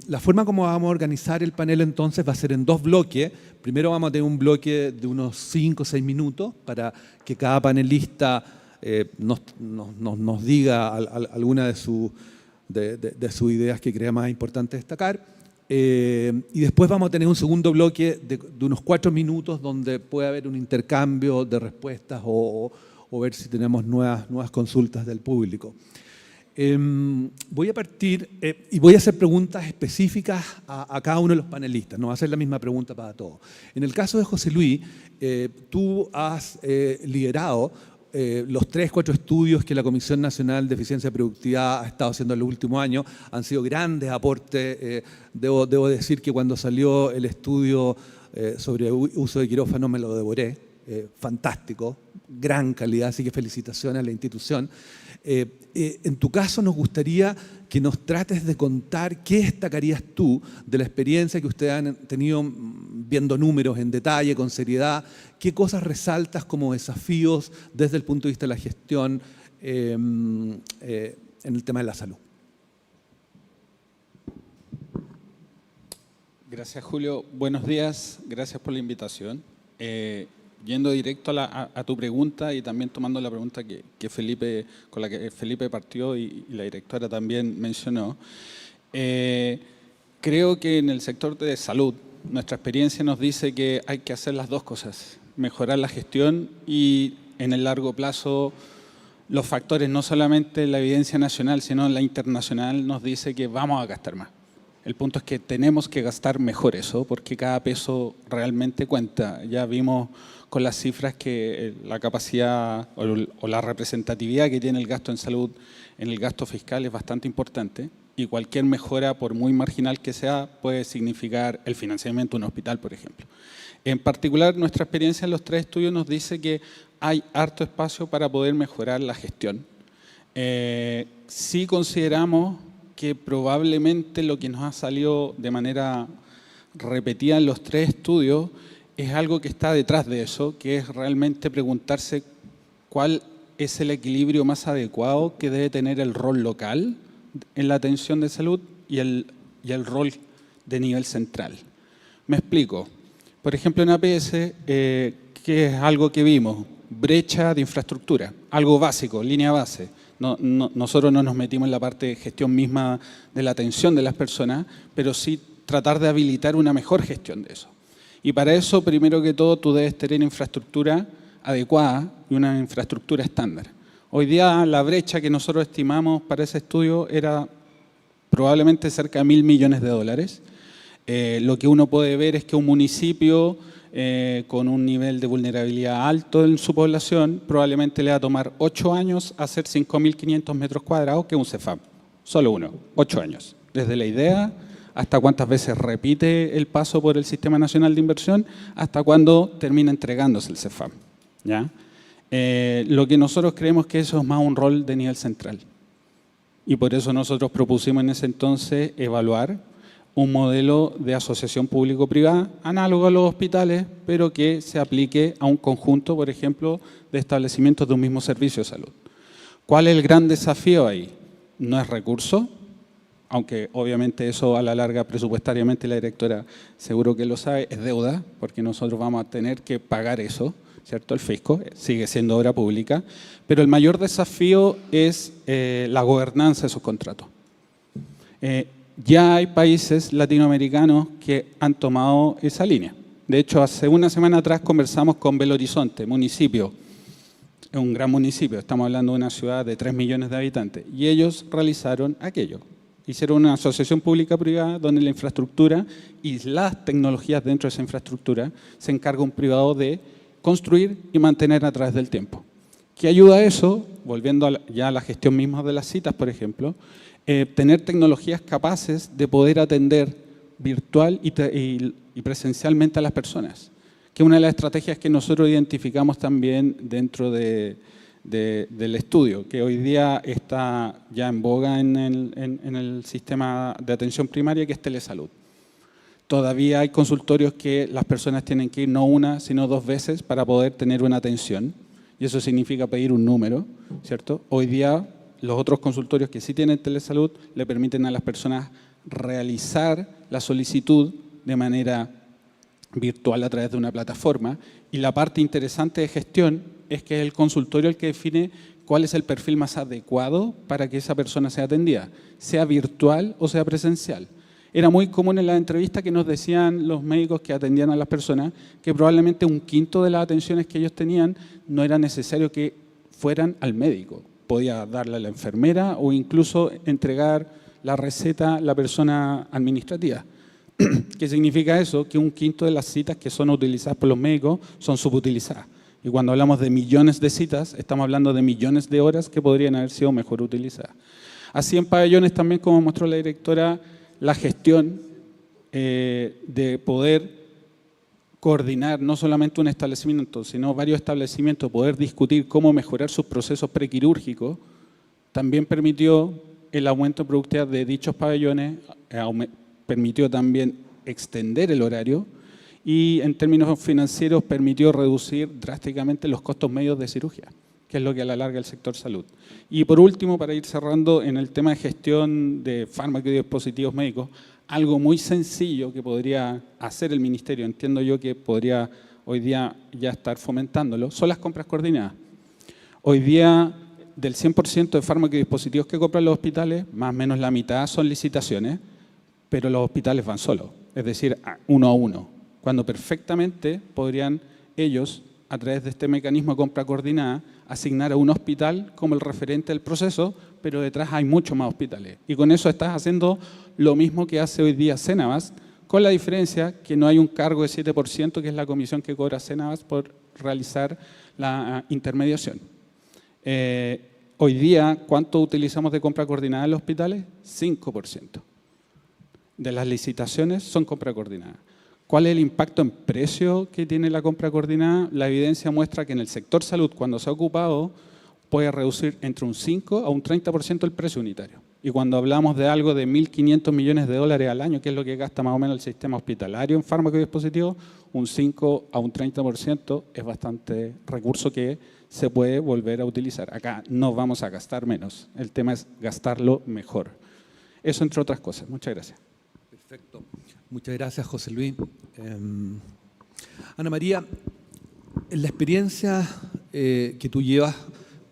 La forma como vamos a organizar el panel entonces va a ser en 2 bloques. Primero vamos a tener un bloque de unos 5 o 6 minutos para que cada panelista nos diga alguna de sus ideas que crea más importante destacar. Y después vamos a tener un segundo bloque de unos 4 minutos donde puede haber un intercambio de respuestas o ver si tenemos nuevas consultas del público. Voy a partir y voy a hacer preguntas específicas a cada uno de los panelistas, no va a ser la misma pregunta para todos. En el caso de José Luis, tú has liderado los 3 o 4 estudios que la Comisión Nacional de Eficiencia y Productividad ha estado haciendo en los últimos años. Han sido grandes aportes. Debo decir que cuando salió el estudio sobre uso de quirófano me lo devoré. Fantástico, gran calidad, así que felicitaciones a la institución. En tu caso nos gustaría que nos trates de contar qué destacarías tú de la experiencia que ustedes han tenido viendo números en detalle, con seriedad, qué cosas resaltas como desafíos desde el punto de vista de la gestión en el tema de la salud. Gracias, Julio. Buenos días, gracias por la invitación. Yendo directo a tu pregunta y también tomando la pregunta con la que Felipe partió y la directora también mencionó, creo que en el sector de salud nuestra experiencia nos dice que hay que hacer las 2 cosas, mejorar la gestión y en el largo plazo los factores, no solamente la evidencia nacional, sino la internacional nos dice que vamos a gastar más. El punto es que tenemos que gastar mejor eso, porque cada peso realmente cuenta. Ya vimos con las cifras que la capacidad o la representatividad que tiene el gasto en salud en el gasto fiscal es bastante importante y cualquier mejora, por muy marginal que sea, puede significar el financiamiento de un hospital, por ejemplo. En particular, nuestra experiencia en los 3 estudios nos dice que hay harto espacio para poder mejorar la gestión. Sí consideramos que probablemente lo que nos ha salido de manera repetida en los 3 estudios es algo que está detrás de eso, que es realmente preguntarse cuál es el equilibrio más adecuado que debe tener el rol local en la atención de salud y el rol de nivel central. Me explico. Por ejemplo, en APS, que es algo que vimos, brecha de infraestructura, algo básico, línea base. Nosotros no nos metimos en la parte de gestión misma de la atención de las personas, pero sí tratar de habilitar una mejor gestión de eso. Y para eso, primero que todo, tú debes tener infraestructura adecuada y una infraestructura estándar. Hoy día la brecha que nosotros estimamos para ese estudio era probablemente cerca de $1.000 millones. Lo que uno puede ver es que un municipio con un nivel de vulnerabilidad alto en su población probablemente le va a tomar 8 años hacer 5.500 metros cuadrados, que es un CEFAM. Solo uno, 8 años. Desde la idea hasta cuántas veces repite el paso por el Sistema Nacional de Inversión, hasta cuándo termina entregándose el CEFAM. ¿Ya? Lo que nosotros creemos que eso es más un rol de nivel central. Y por eso nosotros propusimos en ese entonces evaluar un modelo de asociación público-privada, análogo a los hospitales, pero que se aplique a un conjunto, por ejemplo, de establecimientos de un mismo servicio de salud. ¿Cuál es el gran desafío ahí? No es recurso, aunque obviamente eso a la larga presupuestariamente la directora seguro que lo sabe, es deuda, porque nosotros vamos a tener que pagar eso, ¿cierto? El fisco sigue siendo obra pública, pero el mayor desafío es la gobernanza de esos contratos. Ya hay países latinoamericanos que han tomado esa línea. De hecho, hace una semana atrás conversamos con Belo Horizonte, municipio, es un gran municipio, estamos hablando de una ciudad de 3 millones de habitantes, y ellos realizaron aquello. Hicieron una asociación pública-privada donde la infraestructura y las tecnologías dentro de esa infraestructura se encarga un privado de construir y mantener a través del tiempo. ¿Qué ayuda a eso? Volviendo ya a la gestión misma de las citas, por ejemplo, tener tecnologías capaces de poder atender virtual y presencialmente a las personas, que es una de las estrategias que nosotros identificamos también dentro del estudio, que hoy día está ya en boga en el sistema de atención primaria, que es telesalud. Todavía hay consultorios que las personas tienen que ir no una, sino 2 veces para poder tener una atención, y eso significa pedir un número, ¿cierto? Hoy día los otros consultorios que sí tienen telesalud le permiten a las personas realizar la solicitud de manera virtual a través de una plataforma, y la parte interesante de gestión es que es el consultorio el que define cuál es el perfil más adecuado para que esa persona sea atendida, sea virtual o sea presencial. Era muy común en las entrevistas que nos decían los médicos que atendían a las personas que probablemente 1/5 de las atenciones que ellos tenían no era necesario que fueran al médico. Podía darle a la enfermera o incluso entregar la receta a la persona administrativa. ¿Qué significa eso? Que 1/5 de las citas que son utilizadas por los médicos son subutilizadas. Y cuando hablamos de millones de citas, estamos hablando de millones de horas que podrían haber sido mejor utilizadas. Así en pabellones también, como mostró la directora, la gestión de poder coordinar no solamente un establecimiento, sino varios establecimientos, poder discutir cómo mejorar sus procesos prequirúrgicos, también permitió el aumento de productividad de dichos pabellones, permitió también extender el horario y en términos financieros permitió reducir drásticamente los costos medios de cirugía, que es lo que a la larga el sector salud. Y por último, para ir cerrando, en el tema de gestión de fármacos y dispositivos médicos, algo muy sencillo que podría hacer el Ministerio, entiendo yo que podría hoy día ya estar fomentándolo, son las compras coordinadas. Hoy día, del 100% de fármacos y dispositivos que compran los hospitales, más o menos la mitad son licitaciones, pero los hospitales van solos, es decir, 1 a 1, cuando perfectamente podrían ellos, a través de este mecanismo de compra coordinada, asignar a un hospital como el referente del proceso, pero detrás hay muchos más hospitales. Y con eso estás haciendo lo mismo que hace hoy día Cenabast, con la diferencia que no hay un cargo de 7%, que es la comisión que cobra Cenabast por realizar la intermediación. Hoy día, ¿cuánto utilizamos de compra coordinada en los hospitales? 5%. De las licitaciones son compra coordinada. ¿Cuál es el impacto en precio que tiene la compra coordinada? La evidencia muestra que en el sector salud, cuando se ha ocupado, puede reducir entre un 5 a un 30% el precio unitario. Y cuando hablamos de algo de 1.500 millones de dólares al año, que es lo que gasta más o menos el sistema hospitalario en fármacos y dispositivos, un 5 a un 30% es bastante recurso que se puede volver a utilizar. Acá no vamos a gastar menos, el tema es gastarlo mejor. Eso entre otras cosas. Muchas gracias. Perfecto. Muchas gracias, José Luis. Ana María, en la experiencia que tú llevas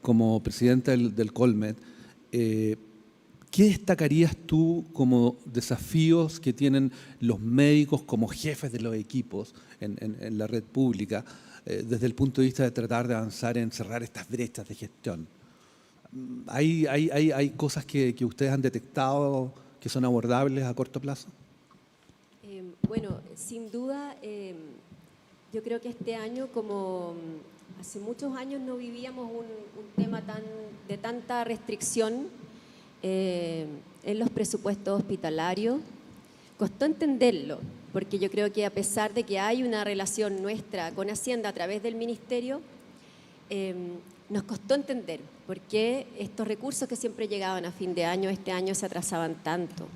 como presidenta del Colmed, ¿qué destacarías tú como desafíos que tienen los médicos como jefes de los equipos en la red pública desde el punto de vista de tratar de avanzar en cerrar estas brechas de gestión? ¿Hay cosas que ustedes han detectado que son abordables a corto plazo? Bueno, sin duda, yo creo que este año, como hace muchos años no vivíamos un tema de tanta restricción en los presupuestos hospitalarios, costó entenderlo, porque yo creo que a pesar de que hay una relación nuestra con Hacienda a través del Ministerio, nos costó entender por qué estos recursos que siempre llegaban a fin de año, este año se atrasaban tanto.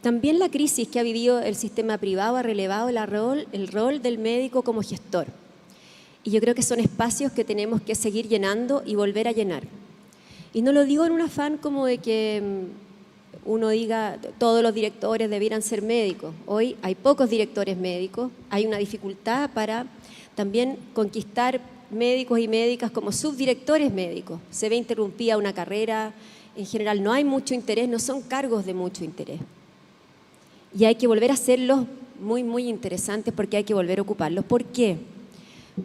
También la crisis que ha vivido el sistema privado ha relevado el rol del médico como gestor. Y yo creo que son espacios que tenemos que seguir llenando y volver a llenar. Y no lo digo en un afán como de que uno diga todos los directores debieran ser médicos. Hoy hay pocos directores médicos, hay una dificultad para también conquistar médicos y médicas como subdirectores médicos. Se ve interrumpida una carrera, en general no hay mucho interés, no son cargos de mucho interés. Y hay que volver a hacerlos muy, muy interesantes porque hay que volver a ocuparlos. ¿Por qué?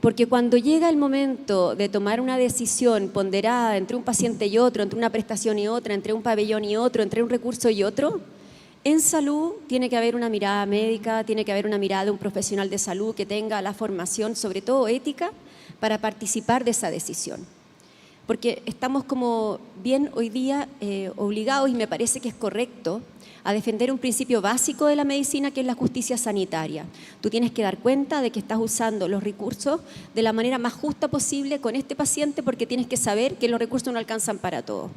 Porque cuando llega el momento de tomar una decisión ponderada entre un paciente y otro, entre una prestación y otra, entre un pabellón y otro, entre un recurso y otro, en salud tiene que haber una mirada médica, tiene que haber una mirada de un profesional de salud que tenga la formación, sobre todo ética, para participar de esa decisión. porque estamos como bien hoy día obligados, y me parece que es correcto, a defender un principio básico de la medicina, que es la justicia sanitaria. Tú tienes que dar cuenta de que estás usando los recursos de la manera más justa posible con este paciente, porque tienes que saber que los recursos no alcanzan para todo.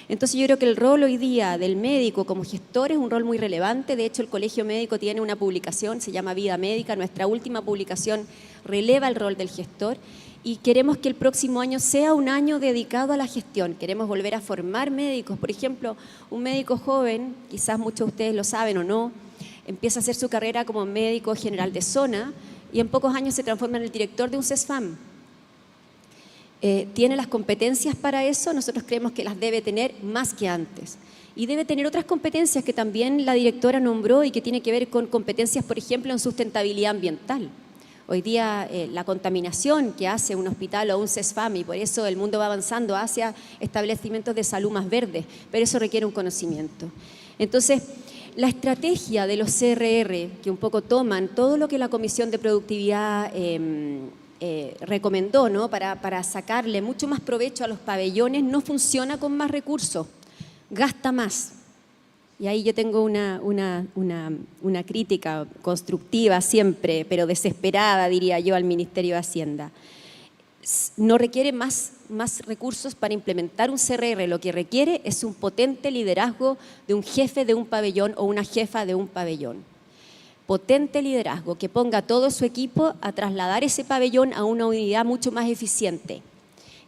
Entonces yo creo que el rol hoy día del médico como gestor es un rol muy relevante. De hecho, el Colegio Médico tiene una publicación, se llama Vida Médica. Nuestra última publicación releva el rol del gestor, y queremos que el próximo año sea un año dedicado a la gestión. Queremos volver a formar médicos. Por ejemplo, un médico joven, quizás muchos de ustedes lo saben o no, empieza a hacer su carrera como médico general de zona y en pocos años se transforma en el director de un CESFAM. ¿Tiene las competencias para eso? Nosotros creemos que las debe tener más que antes. Y debe tener otras competencias que también la directora nombró y que tiene que ver con competencias, por ejemplo, en sustentabilidad ambiental. Hoy día la contaminación que hace un hospital o un CESFAM, y por eso el mundo va avanzando hacia establecimientos de salud más verdes, pero eso requiere un conocimiento. Entonces, la estrategia de los CRR, que un poco toman todo lo que la Comisión de Productividad recomendó, ¿no?, para sacarle mucho más provecho a los pabellones, no funciona con más recursos, gasta más. Y ahí yo tengo una crítica constructiva siempre, pero desesperada, diría yo, al Ministerio de Hacienda. No requiere más recursos para implementar un CRR, lo que requiere es un potente liderazgo de un jefe de un pabellón o una jefa de un pabellón. Potente liderazgo que ponga todo su equipo a trasladar ese pabellón a una unidad mucho más eficiente.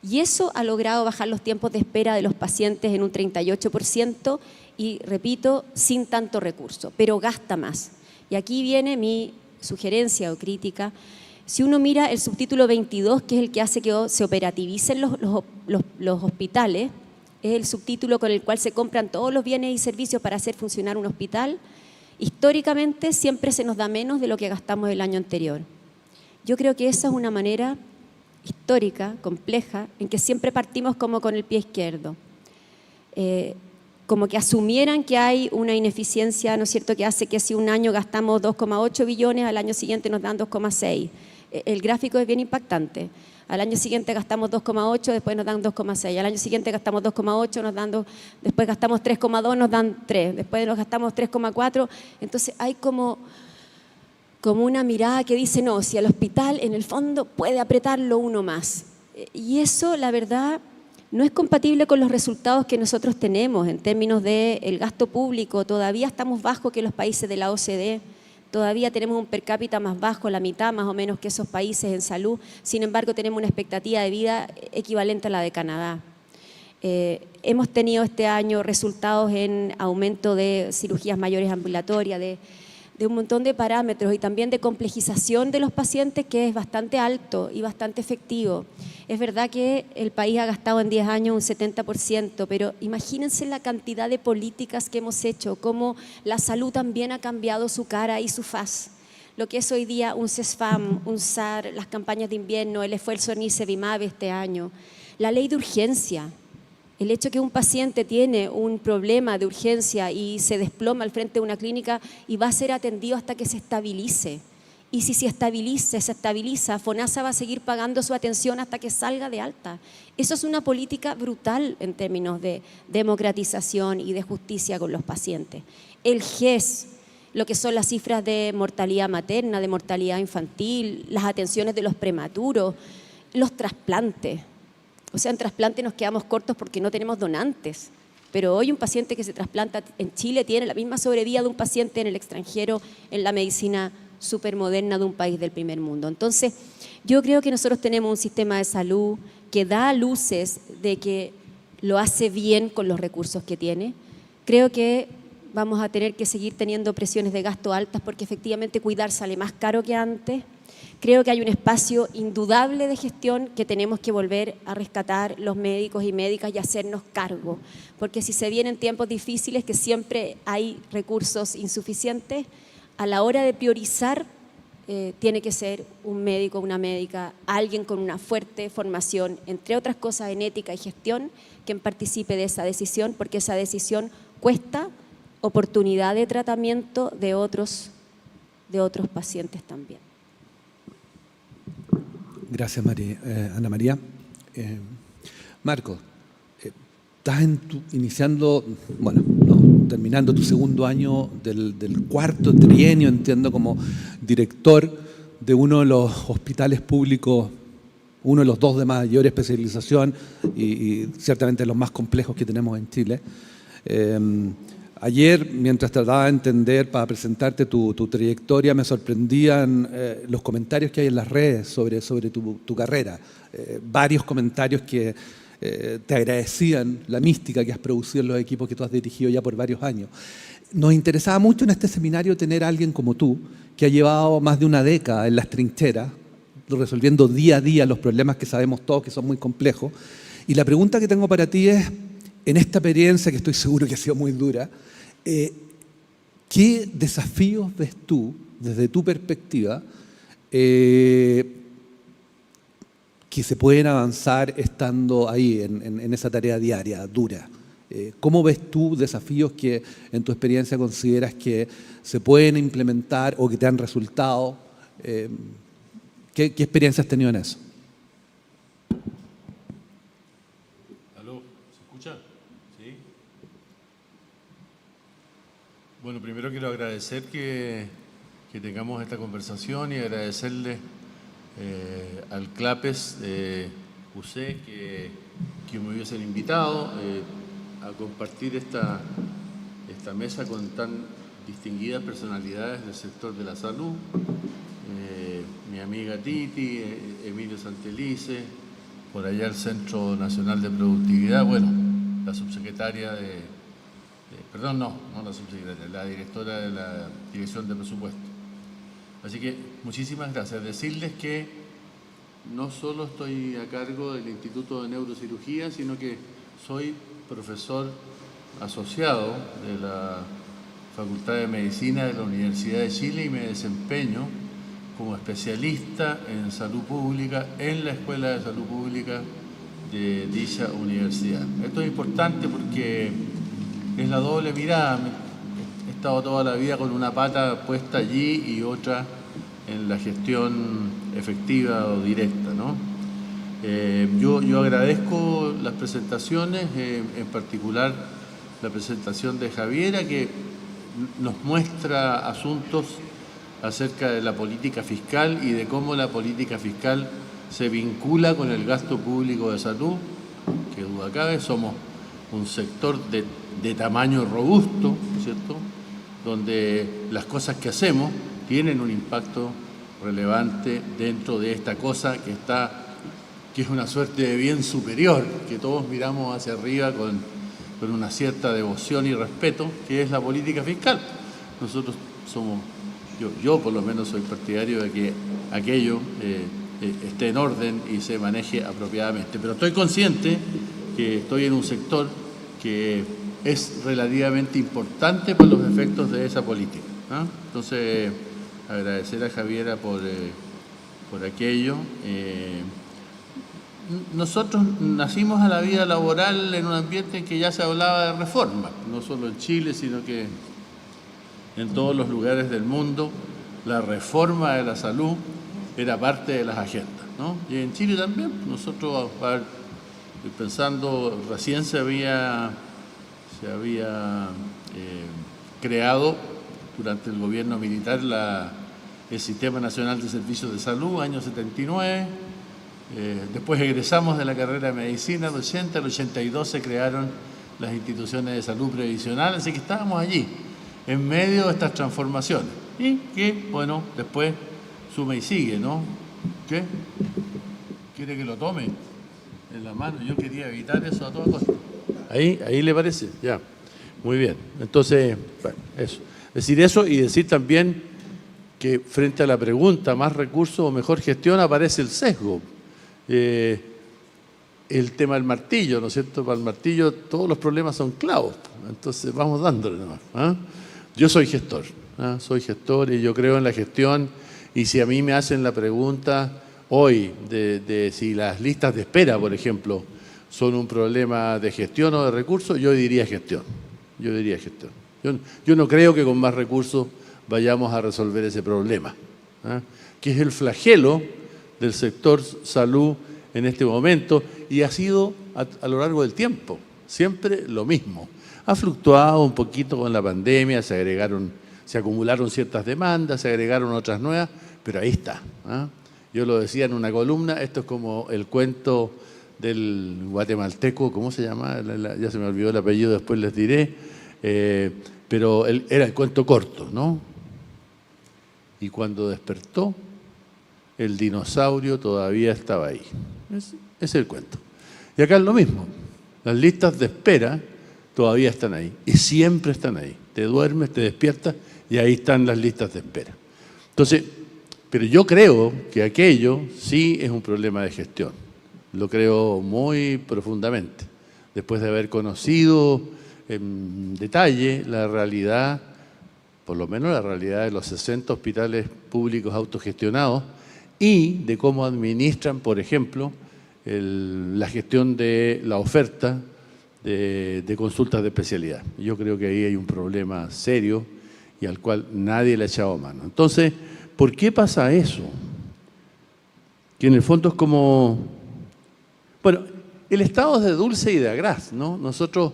Y eso ha logrado bajar los tiempos de espera de los pacientes en un 38%, y repito, sin tanto recurso, pero gasta más. Y aquí viene mi sugerencia o crítica. Si uno mira el subtítulo 22, que es el que hace que se operativicen los hospitales, es el subtítulo con el cual se compran todos los bienes y servicios para hacer funcionar un hospital, históricamente siempre se nos da menos de lo que gastamos el año anterior. Yo creo que esa es una manera histórica, compleja, en que siempre partimos como con el pie izquierdo. Como que asumieran que hay una ineficiencia, ¿no es cierto?, que hace que si un año gastamos 2,8 billones, al año siguiente nos dan 2,6. El gráfico es bien impactante. Al año siguiente gastamos 2,8, después nos dan 2,6. Al año siguiente gastamos 2,8, nos dan 2, después gastamos 3,2, nos dan 3. Después nos gastamos 3,4. Entonces hay como una mirada que dice, no, si el hospital en el fondo puede apretarlo uno más. Y eso, la verdad, no es compatible con los resultados que nosotros tenemos en términos del gasto público. Todavía estamos bajo que los países de la OCDE, todavía tenemos un per cápita más bajo, la mitad más o menos que esos países en salud. Sin embargo, tenemos una expectativa de vida equivalente a la de Canadá. Hemos tenido este año resultados en aumento de cirugías mayores ambulatorias, de un montón de parámetros y también de complejización de los pacientes, que es bastante alto y bastante efectivo. Es verdad que el país ha gastado en 10 años un 70%, pero imagínense la cantidad de políticas que hemos hecho, cómo la salud también ha cambiado su cara y su faz. Lo que es hoy día un CESFAM, un SAR, las campañas de invierno, el esfuerzo en ICE-BIMAB este año, la ley de urgencia. El hecho que un paciente tiene un problema de urgencia y se desploma al frente de una clínica y va a ser atendido hasta que se estabilice. Y si se estabiliza, FONASA va a seguir pagando su atención hasta que salga de alta. Eso es una política brutal en términos de democratización y de justicia con los pacientes. El GES, lo que son las cifras de mortalidad materna, de mortalidad infantil, las atenciones de los prematuros, los trasplantes. O sea, en trasplante nos quedamos cortos porque no tenemos donantes. Pero hoy un paciente que se trasplanta en Chile tiene la misma sobrevida de un paciente en el extranjero en la medicina supermoderna de un país del primer mundo. Entonces, yo creo que nosotros tenemos un sistema de salud que da luces de que lo hace bien con los recursos que tiene. Creo que vamos a tener que seguir teniendo presiones de gasto altas porque efectivamente cuidar sale más caro que antes. Creo que hay un espacio indudable de gestión que tenemos que volver a rescatar los médicos y médicas y hacernos cargo, porque si se vienen tiempos difíciles, que siempre hay recursos insuficientes, a la hora de priorizar tiene que ser un médico, una médica, alguien con una fuerte formación, entre otras cosas en ética y gestión, quien participe de esa decisión, porque esa decisión cuesta oportunidad de tratamiento de otros pacientes también. Gracias, Ana María. Marco, estás iniciando, bueno, no, terminando tu segundo año del cuarto trienio, entiendo, como director de uno de los hospitales públicos, uno de los 2 de mayor especialización y ciertamente los más complejos que tenemos en Chile. Ayer, mientras trataba de entender para presentarte tu trayectoria, me sorprendían los comentarios que hay en las redes sobre tu carrera. Varios comentarios que te agradecían la mística que has producido en los equipos que tú has dirigido ya por varios años. Nos interesaba mucho en este seminario tener a alguien como tú, que ha llevado más de una década en las trincheras, resolviendo día a día los problemas que sabemos todos que son muy complejos. Y la pregunta que tengo para ti es, en esta experiencia que estoy seguro que ha sido muy dura, ¿qué desafíos ves tú, desde tu perspectiva, que se pueden avanzar estando ahí en esa tarea diaria, dura? ¿Cómo ves tú desafíos que en tu experiencia consideras que se pueden implementar o que te han resultado? ¿Qué experiencia has tenido en eso? ¿Aló? ¿Se escucha? ¿Sí? Bueno, primero quiero agradecer que tengamos esta conversación y agradecerle al CLAPES UC que me hubiesen invitado a compartir esta mesa con tan distinguidas personalidades del sector de la salud. Mi amiga Titi, Emilio Santelice, por allá el Centro Nacional de Productividad, bueno, la subsecretaria perdón, no la subsecretaria, la directora de la Dirección de Presupuesto. Así que muchísimas gracias. Decirles que no solo estoy a cargo del Instituto de Neurocirugía, sino que soy profesor asociado de la Facultad de Medicina de la Universidad de Chile y me desempeño como especialista en salud pública en la Escuela de Salud Pública de dicha universidad. Esto es importante porque es la doble mirada. He estado toda la vida con una pata puesta allí y otra en la gestión efectiva o directa, ¿no? Yo agradezco las presentaciones, en particular la presentación de Javiera, que nos muestra asuntos acerca de la política fiscal y de cómo la política fiscal se vincula con el gasto público de salud, que duda cabe, somos un sector de tamaño robusto, ¿cierto?, donde las cosas que hacemos tienen un impacto relevante dentro de esta cosa que es una suerte de bien superior, que todos miramos hacia arriba con una cierta devoción y respeto, que es la política fiscal. Nosotros somos, yo por lo menos soy partidario de que aquello esté en orden y se maneje apropiadamente. Pero estoy consciente que estoy en un sector que es relativamente importante por los efectos de esa política, ¿no? Entonces, agradecer a Javiera por aquello. Nosotros nacimos a la vida laboral en un ambiente en que ya se hablaba de reforma, no solo en Chile, sino que en todos los lugares del mundo. La reforma de la salud era parte de las agendas, ¿no? Y en Chile también. Nosotros, pensando, recién se había creado durante el gobierno militar el Sistema Nacional de Servicios de Salud, año 79. Después egresamos de la carrera de medicina, el 80, el 82 se crearon las instituciones de salud previsional, así que estábamos allí, en medio de estas transformaciones. Y que, bueno, después suma y sigue, ¿no? ¿Qué? ¿Quiere que lo tome en la mano? Yo quería evitar eso a toda costa. ¿Ahí le parece? Ya, muy bien. Entonces, bueno, eso. Decir eso y decir también que frente a la pregunta, más recursos o mejor gestión, aparece el sesgo. El tema del martillo, ¿no es cierto? Para el martillo todos los problemas son clavos, entonces vamos dándole nomás, ¿ah? Yo soy gestor, ¿ah? Soy gestor y yo creo en la gestión, y si a mí me hacen la pregunta hoy de si las listas de espera, por ejemplo, son un problema de gestión o de recursos, yo diría gestión. Yo no creo que con más recursos vayamos a resolver ese problema, ¿ah? Que es el flagelo del sector salud en este momento, y ha sido a lo largo del tiempo, siempre lo mismo. Ha fluctuado un poquito con la pandemia, se acumularon ciertas demandas, se agregaron otras nuevas, pero ahí está. Yo lo decía en una columna, esto es como el cuento del guatemalteco, ¿cómo se llama? Ya se me olvidó el apellido, después les diré, pero era el cuento corto, ¿no? Y cuando despertó, el dinosaurio todavía estaba ahí. Ese es el cuento. Y acá es lo mismo. Las listas de espera todavía están ahí. Y siempre están ahí. Te duermes, te despiertas y ahí están las listas de espera. Entonces, pero yo creo que aquello sí es un problema de gestión. Lo creo muy profundamente. Después de haber conocido en detalle la realidad, por lo menos la realidad de los 60 hospitales públicos autogestionados y de cómo administran, por ejemplo, la gestión de la oferta de consultas de especialidad. Yo creo que ahí hay un problema serio y al cual nadie le ha echado mano. Entonces, ¿por qué pasa eso? Que en el fondo es como... Bueno, el Estado es de dulce y de agraz, ¿no? Nosotros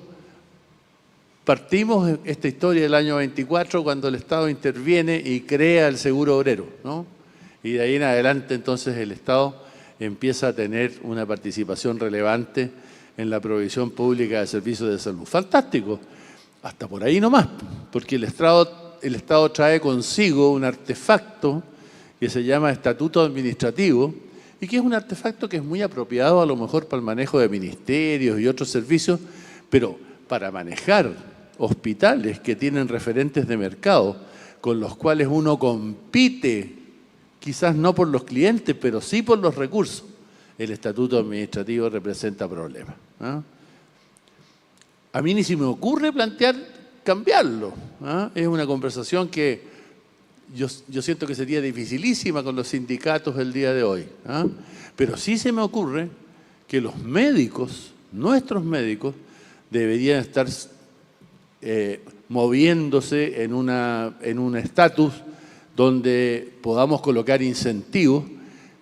partimos esta historia del año 24 cuando el Estado interviene y crea el seguro obrero, ¿no? Y de ahí en adelante entonces el Estado empieza a tener una participación relevante en la provisión pública de servicios de salud. Fantástico, hasta por ahí nomás, porque el Estado trae consigo un artefacto que se llama estatuto administrativo y que es un artefacto que es muy apropiado a lo mejor para el manejo de ministerios y otros servicios, pero para manejar hospitales que tienen referentes de mercado con los cuales uno compite, quizás no por los clientes, pero sí por los recursos, el estatuto administrativo representa problemas. A mí ni se me ocurre plantear cambiarlo. Es una conversación que yo siento que sería dificilísima con los sindicatos el día de hoy. Pero sí se me ocurre que los médicos, nuestros médicos, deberían estar moviéndose en un estatus donde podamos colocar incentivos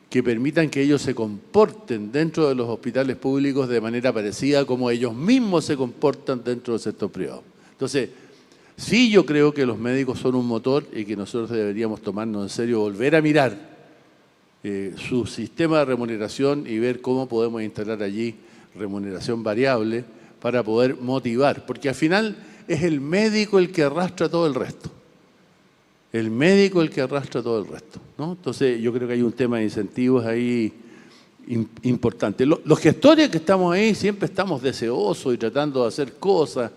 que permitan que ellos se comporten dentro de los hospitales públicos de manera parecida como ellos mismos se comportan dentro del sector privado. Entonces, sí, yo creo que los médicos son un motor y que nosotros deberíamos tomarnos en serio, volver a mirar su sistema de remuneración y ver cómo podemos instalar allí remuneración variable para poder motivar, porque al final es el médico el que arrastra todo el resto. El médico el que arrastra todo el resto, ¿no? Entonces yo creo que hay un tema de incentivos ahí importante. Los gestores que estamos ahí siempre estamos deseosos y tratando de hacer cosas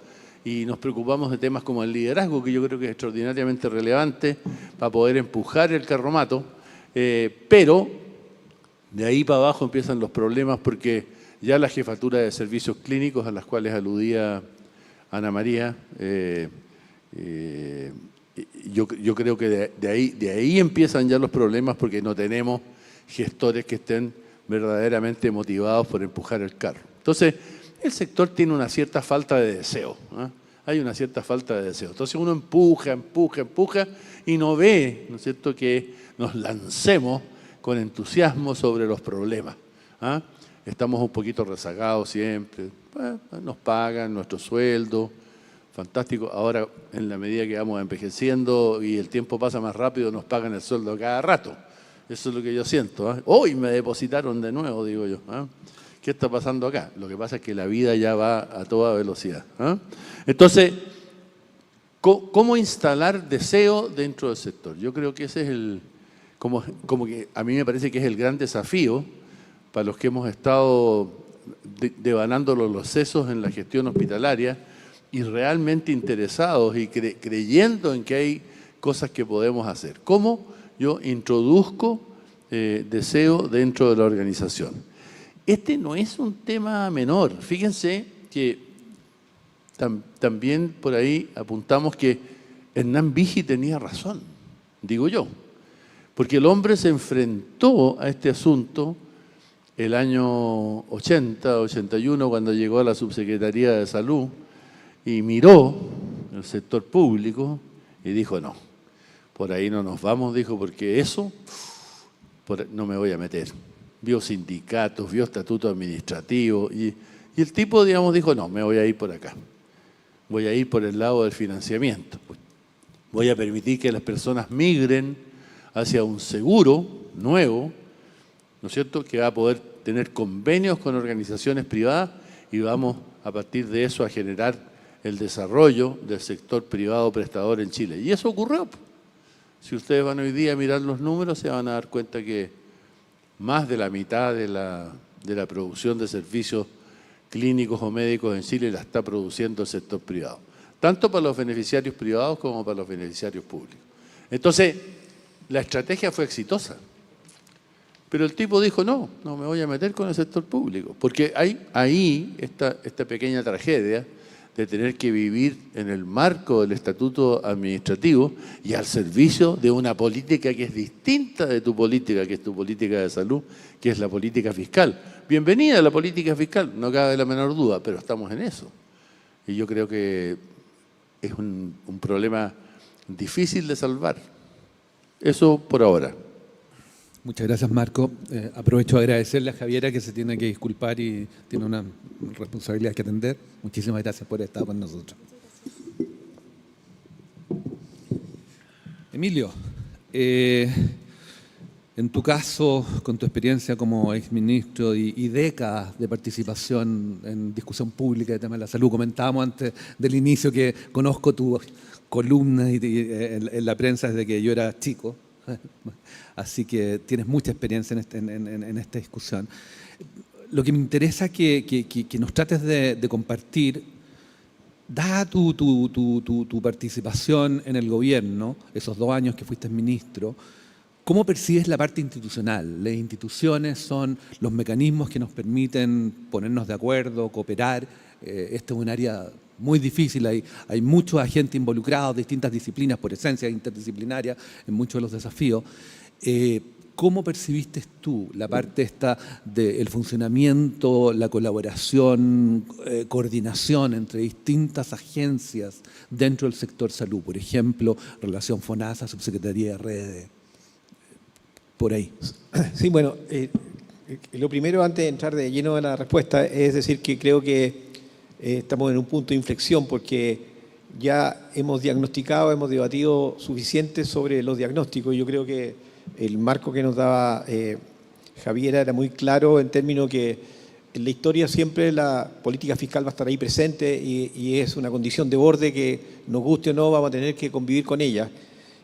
y nos preocupamos de temas como el liderazgo, que yo creo que es extraordinariamente relevante para poder empujar el carromato, pero de ahí para abajo empiezan los problemas porque ya la jefatura de servicios clínicos a las cuales aludía Ana María, yo creo que de ahí empiezan ya los problemas porque no tenemos gestores que estén verdaderamente motivados por empujar el carro. Entonces, el sector tiene una cierta falta de deseo. Hay una cierta falta de deseo. Entonces uno empuja y no ve, ¿no es cierto?, que nos lancemos con entusiasmo sobre los problemas. Estamos un poquito rezagados siempre. Nos pagan nuestro sueldo. Fantástico. Ahora, en la medida que vamos envejeciendo y el tiempo pasa más rápido, nos pagan el sueldo cada rato. Eso es lo que yo siento. Hoy me depositaron de nuevo, digo yo. ¿Qué está pasando acá? Lo que pasa es que la vida ya va a toda velocidad. Entonces, ¿cómo instalar deseo dentro del sector? Yo creo que ese es como que a mí me parece que es el gran desafío para los que hemos estado devanando los sesos en la gestión hospitalaria y realmente interesados y creyendo en que hay cosas que podemos hacer. ¿Cómo yo introduzco deseo dentro de la organización? Este no es un tema menor. Fíjense que también por ahí apuntamos que Hernán Vigi tenía razón, digo yo, porque el hombre se enfrentó a este asunto el año 80, 81, cuando llegó a la Subsecretaría de Salud, y miró el sector público y dijo, no, por ahí no nos vamos, dijo, porque eso no me voy a meter. Vio sindicatos, vio estatuto administrativo y Y el tipo, digamos, dijo, no, me voy a ir por acá. Voy a ir por el lado del financiamiento. Voy a permitir que las personas migren hacia un seguro nuevo, ¿no es cierto?, que va a poder tener convenios con organizaciones privadas y vamos a partir de eso a generar el desarrollo del sector privado prestador en Chile. Y eso ocurrió. Si ustedes van hoy día a mirar los números, se van a dar cuenta que más de la mitad de la producción de servicios clínicos o médicos en Chile la está produciendo el sector privado, tanto para los beneficiarios privados como para los beneficiarios públicos. Entonces, la estrategia fue exitosa, pero el tipo dijo, no me voy a meter con el sector público, porque hay ahí esta pequeña tragedia de tener que vivir en el marco del estatuto administrativo y al servicio de una política que es distinta de tu política, que es tu política de salud, que es la política fiscal. Bienvenida a la política fiscal, no cabe la menor duda, pero estamos en eso. Y yo creo que es un problema difícil de salvar. Eso por ahora. Muchas gracias, Marco. Aprovecho a agradecerle a Javiera, que se tiene que disculpar y tiene una responsabilidad que atender. Muchísimas gracias por estar con nosotros. Emilio, en tu caso, con tu experiencia como exministro y décadas de participación en discusión pública de temas de la salud, comentábamos antes del inicio que conozco tus columnas en la prensa desde que yo era chico. Así que tienes mucha experiencia en esta discusión. Lo que me interesa que nos trates de compartir, dada tu participación en el gobierno, esos 2 años que fuiste ministro, ¿cómo percibes la parte institucional? Las instituciones son los mecanismos que nos permiten ponernos de acuerdo, cooperar. Este es un área muy difícil, hay muchos agentes involucrados, distintas disciplinas, por esencia interdisciplinaria, en muchos de los desafíos. ¿Cómo percibiste tú la parte esta del funcionamiento, la colaboración, coordinación entre distintas agencias dentro del sector salud? Por ejemplo, relación FONASA, Subsecretaría de Redes, por ahí. Sí, bueno, lo primero, antes de entrar de lleno a la respuesta, es decir que creo que estamos en un punto de inflexión porque ya hemos diagnosticado, hemos debatido suficiente sobre los diagnósticos. Yo creo que el marco que nos daba Javiera era muy claro en términos que en la historia siempre la política fiscal va a estar ahí presente y es una condición de borde que, nos guste o no, vamos a tener que convivir con ella.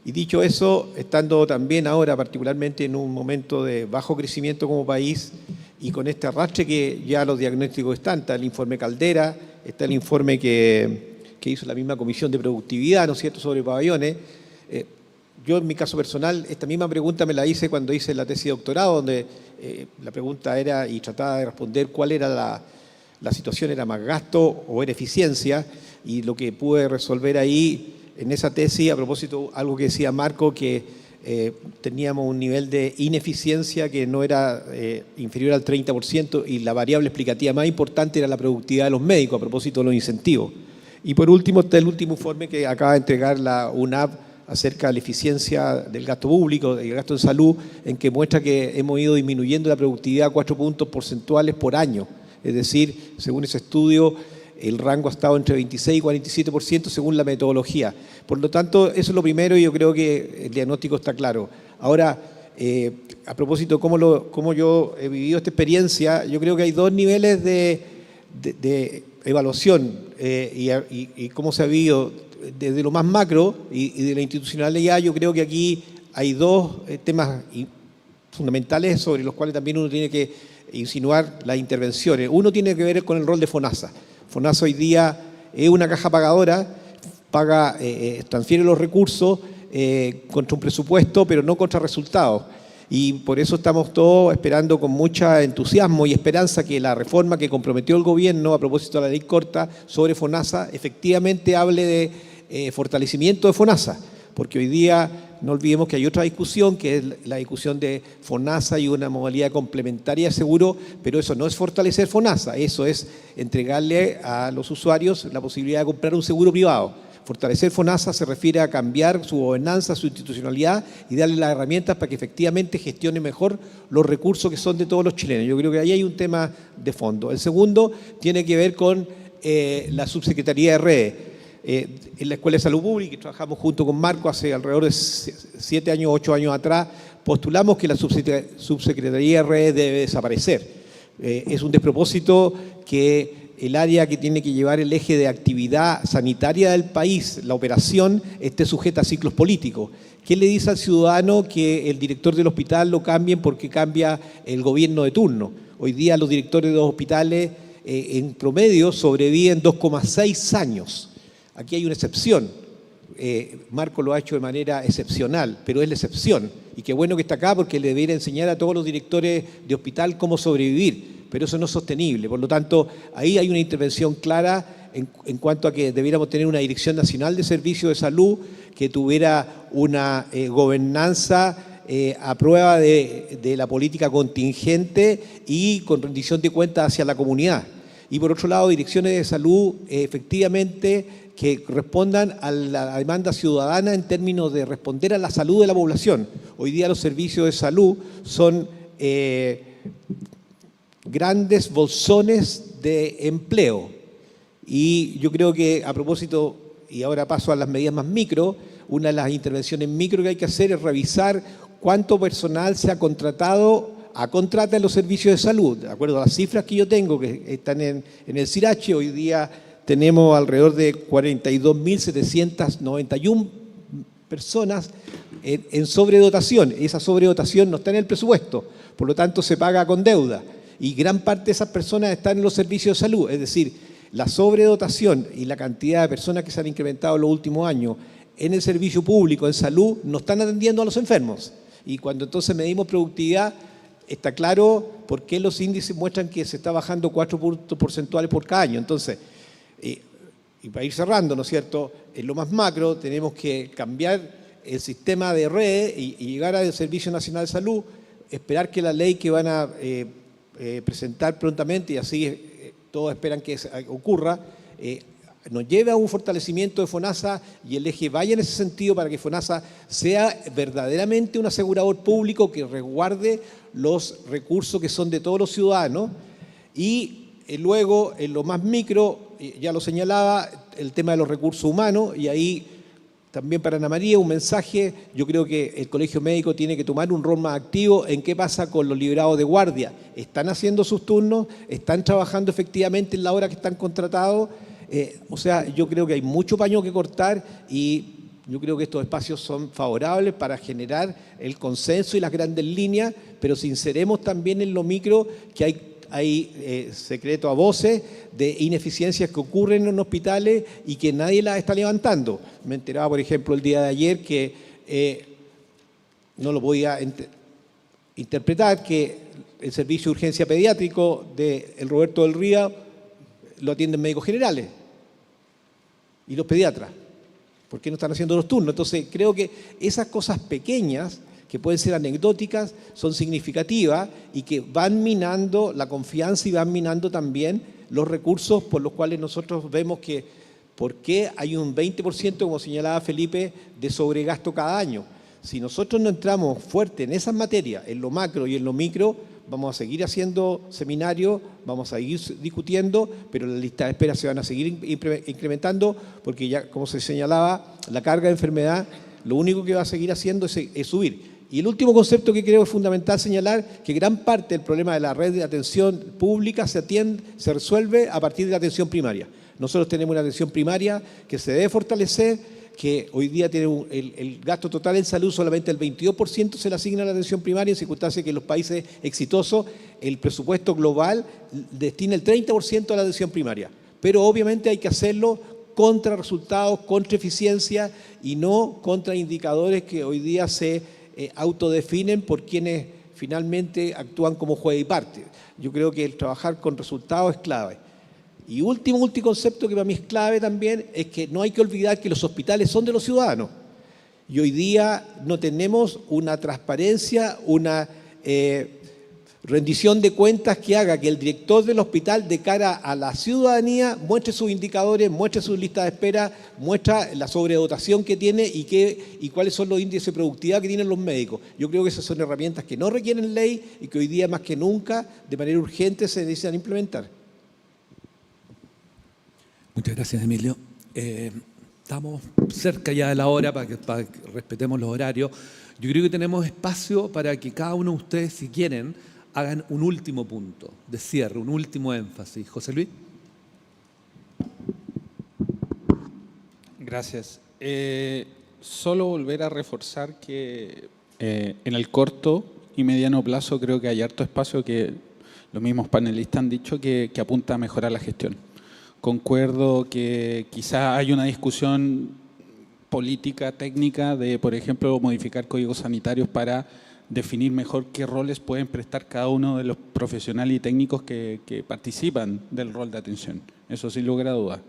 Y dicho eso, estando también ahora particularmente en un momento de bajo crecimiento como país y con este arrastre que ya los diagnósticos están, está el informe Caldera, está el informe que hizo la misma Comisión de Productividad, ¿no es cierto?, sobre pabellones. Yo en mi caso personal, esta misma pregunta me la hice cuando hice la tesis de doctorado, donde la pregunta era, y trataba de responder cuál era la situación, ¿era más gasto o era eficiencia? Y lo que pude resolver ahí en esa tesis, a propósito, algo que decía Marco, que teníamos un nivel de ineficiencia que no era inferior al 30% y la variable explicativa más importante era la productividad de los médicos, a propósito de los incentivos. Y por último está el último informe que acaba de entregar la UNAP acerca de la eficiencia del gasto público, del gasto en salud, en que muestra que hemos ido disminuyendo la productividad 4 puntos porcentuales por año. Es decir, según ese estudio, el rango ha estado entre 26 y 47% según la metodología. Por lo tanto, eso es lo primero y yo creo que el diagnóstico está claro. Ahora, a propósito de cómo yo he vivido esta experiencia, yo creo que hay 2 niveles de evaluación y cómo se ha vivido desde lo más macro y de la institucionalidad. Yo creo que aquí hay 2 temas fundamentales sobre los cuales también uno tiene que insinuar las intervenciones. Uno tiene que ver con el rol de FONASA. FONASA hoy día es una caja pagadora, transfiere los recursos contra un presupuesto, pero no contra resultados. Y por eso estamos todos esperando con mucho entusiasmo y esperanza que la reforma que comprometió el gobierno a propósito de la ley corta sobre FONASA efectivamente hable de fortalecimiento de FONASA. Porque hoy día no olvidemos que hay otra discusión, que es la discusión de FONASA y una modalidad complementaria de seguro, pero eso no es fortalecer FONASA, eso es entregarle a los usuarios la posibilidad de comprar un seguro privado. Fortalecer FONASA se refiere a cambiar su gobernanza, su institucionalidad y darle las herramientas para que efectivamente gestione mejor los recursos que son de todos los chilenos. Yo creo que ahí hay un tema de fondo. El segundo tiene que ver con la Subsecretaría de Redes. En la Escuela de Salud Pública, que trabajamos junto con Marco hace alrededor de 7 años, 8 años atrás, postulamos que la Subsecretaría de Redes debe desaparecer. Es un despropósito que el área que tiene que llevar el eje de actividad sanitaria del país, la operación, esté sujeta a ciclos políticos. ¿Qué le dice al ciudadano que el director del hospital lo cambien porque cambia el gobierno de turno? Hoy día los directores de los hospitales en promedio sobreviven 2,6 años. Aquí hay una excepción. Marco lo ha hecho de manera excepcional, pero es la excepción. Y qué bueno que está acá porque le debería enseñar a todos los directores de hospital cómo sobrevivir. Pero eso no es sostenible. Por lo tanto, ahí hay una intervención clara en cuanto a que debiéramos tener una Dirección Nacional de Servicios de Salud que tuviera una gobernanza a prueba de la política contingente y con rendición de cuentas hacia la comunidad. Y por otro lado, direcciones de salud efectivamente que respondan a la demanda ciudadana en términos de responder a la salud de la población. Hoy día los servicios de salud son grandes bolsones de empleo. Y yo creo que a propósito, y ahora paso a las medidas más micro, una de las intervenciones micro que hay que hacer es revisar cuánto personal se ha contratado contrata en los servicios de salud. De acuerdo a las cifras que yo tengo, que están en el CIRACHE, hoy día tenemos alrededor de 42.791 personas en sobredotación. Esa sobredotación no está en el presupuesto, por lo tanto se paga con deuda. Y gran parte de esas personas están en los servicios de salud. Es decir, la sobredotación y la cantidad de personas que se han incrementado en los últimos años en el servicio público, en salud, no están atendiendo a los enfermos. Y cuando entonces medimos productividad, está claro por qué los índices muestran que se está bajando 4 puntos porcentuales por cada año. Entonces, y para ir cerrando, ¿no es cierto?, en lo más macro tenemos que cambiar el sistema de redes y llegar al Servicio Nacional de Salud, esperar que la ley que van a presentar prontamente, y así todos esperan que ocurra, nos lleve a un fortalecimiento de FONASA y el eje vaya en ese sentido para que FONASA sea verdaderamente un asegurador público que resguarde los recursos que son de todos los ciudadanos. Y luego, en lo más micro, ya lo señalaba, el tema de los recursos humanos, y ahí también para Ana María un mensaje. Yo creo que el Colegio Médico tiene que tomar un rol más activo en qué pasa con los liberados de guardia. ¿Están haciendo sus turnos? ¿Están trabajando efectivamente en la hora que están contratados? O sea, yo creo que hay mucho paño que cortar y yo creo que estos espacios son favorables para generar el consenso y las grandes líneas, pero sinceremos también en lo micro que hay secreto a voces de ineficiencias que ocurren en los hospitales y que nadie las está levantando. Me enteraba, por ejemplo, el día de ayer que no lo podía interpretar, que el servicio de urgencia pediátrico del Roberto del Río lo atienden médicos generales y los pediatras. ¿Por qué no están haciendo los turnos? Entonces, creo que esas cosas pequeñas, que pueden ser anecdóticas, son significativas y que van minando la confianza y van minando también los recursos por los cuales nosotros vemos que por qué hay un 20%, como señalaba Felipe, de sobregasto cada año. Si nosotros no entramos fuerte en esas materias, en lo macro y en lo micro, vamos a seguir haciendo seminarios, vamos a seguir discutiendo, pero las listas de espera se van a seguir incrementando porque ya, como se señalaba, la carga de enfermedad lo único que va a seguir haciendo es subir. Y el último concepto que creo es fundamental señalar, que gran parte del problema de la red de atención pública se resuelve a partir de la atención primaria. Nosotros tenemos una atención primaria que se debe fortalecer, que hoy día tiene el gasto total en salud, solamente el 22% se le asigna a la atención primaria, en circunstancias que en los países exitosos el presupuesto global destina el 30% a la atención primaria. Pero obviamente hay que hacerlo contra resultados, contra eficiencia y no contra indicadores que hoy día se autodefinen por quienes finalmente actúan como juez y parte. Yo creo que el trabajar con resultados es clave. Y último concepto que para mí es clave también es que no hay que olvidar que los hospitales son de los ciudadanos. Y hoy día no tenemos una transparencia, una rendición de cuentas que haga que el director del hospital de cara a la ciudadanía muestre sus indicadores, muestre sus listas de espera, muestre la sobredotación que tiene y cuáles son los índices de productividad que tienen los médicos. Yo creo que esas son herramientas que no requieren ley y que hoy día más que nunca, de manera urgente, se necesitan implementar. Muchas gracias, Emilio. Estamos cerca ya de la hora para que respetemos los horarios. Yo creo que tenemos espacio para que cada uno de ustedes, si quieren, hagan un último punto de cierre, un último énfasis. José Luis. Gracias. Solo volver a reforzar que en el corto y mediano plazo creo que hay harto espacio que los mismos panelistas han dicho que apunta a mejorar la gestión. Concuerdo que quizá hay una discusión política, técnica, de, por ejemplo, modificar códigos sanitarios para definir mejor qué roles pueden prestar cada uno de los profesionales y técnicos que participan del rol de atención. Eso sin lugar a dudas.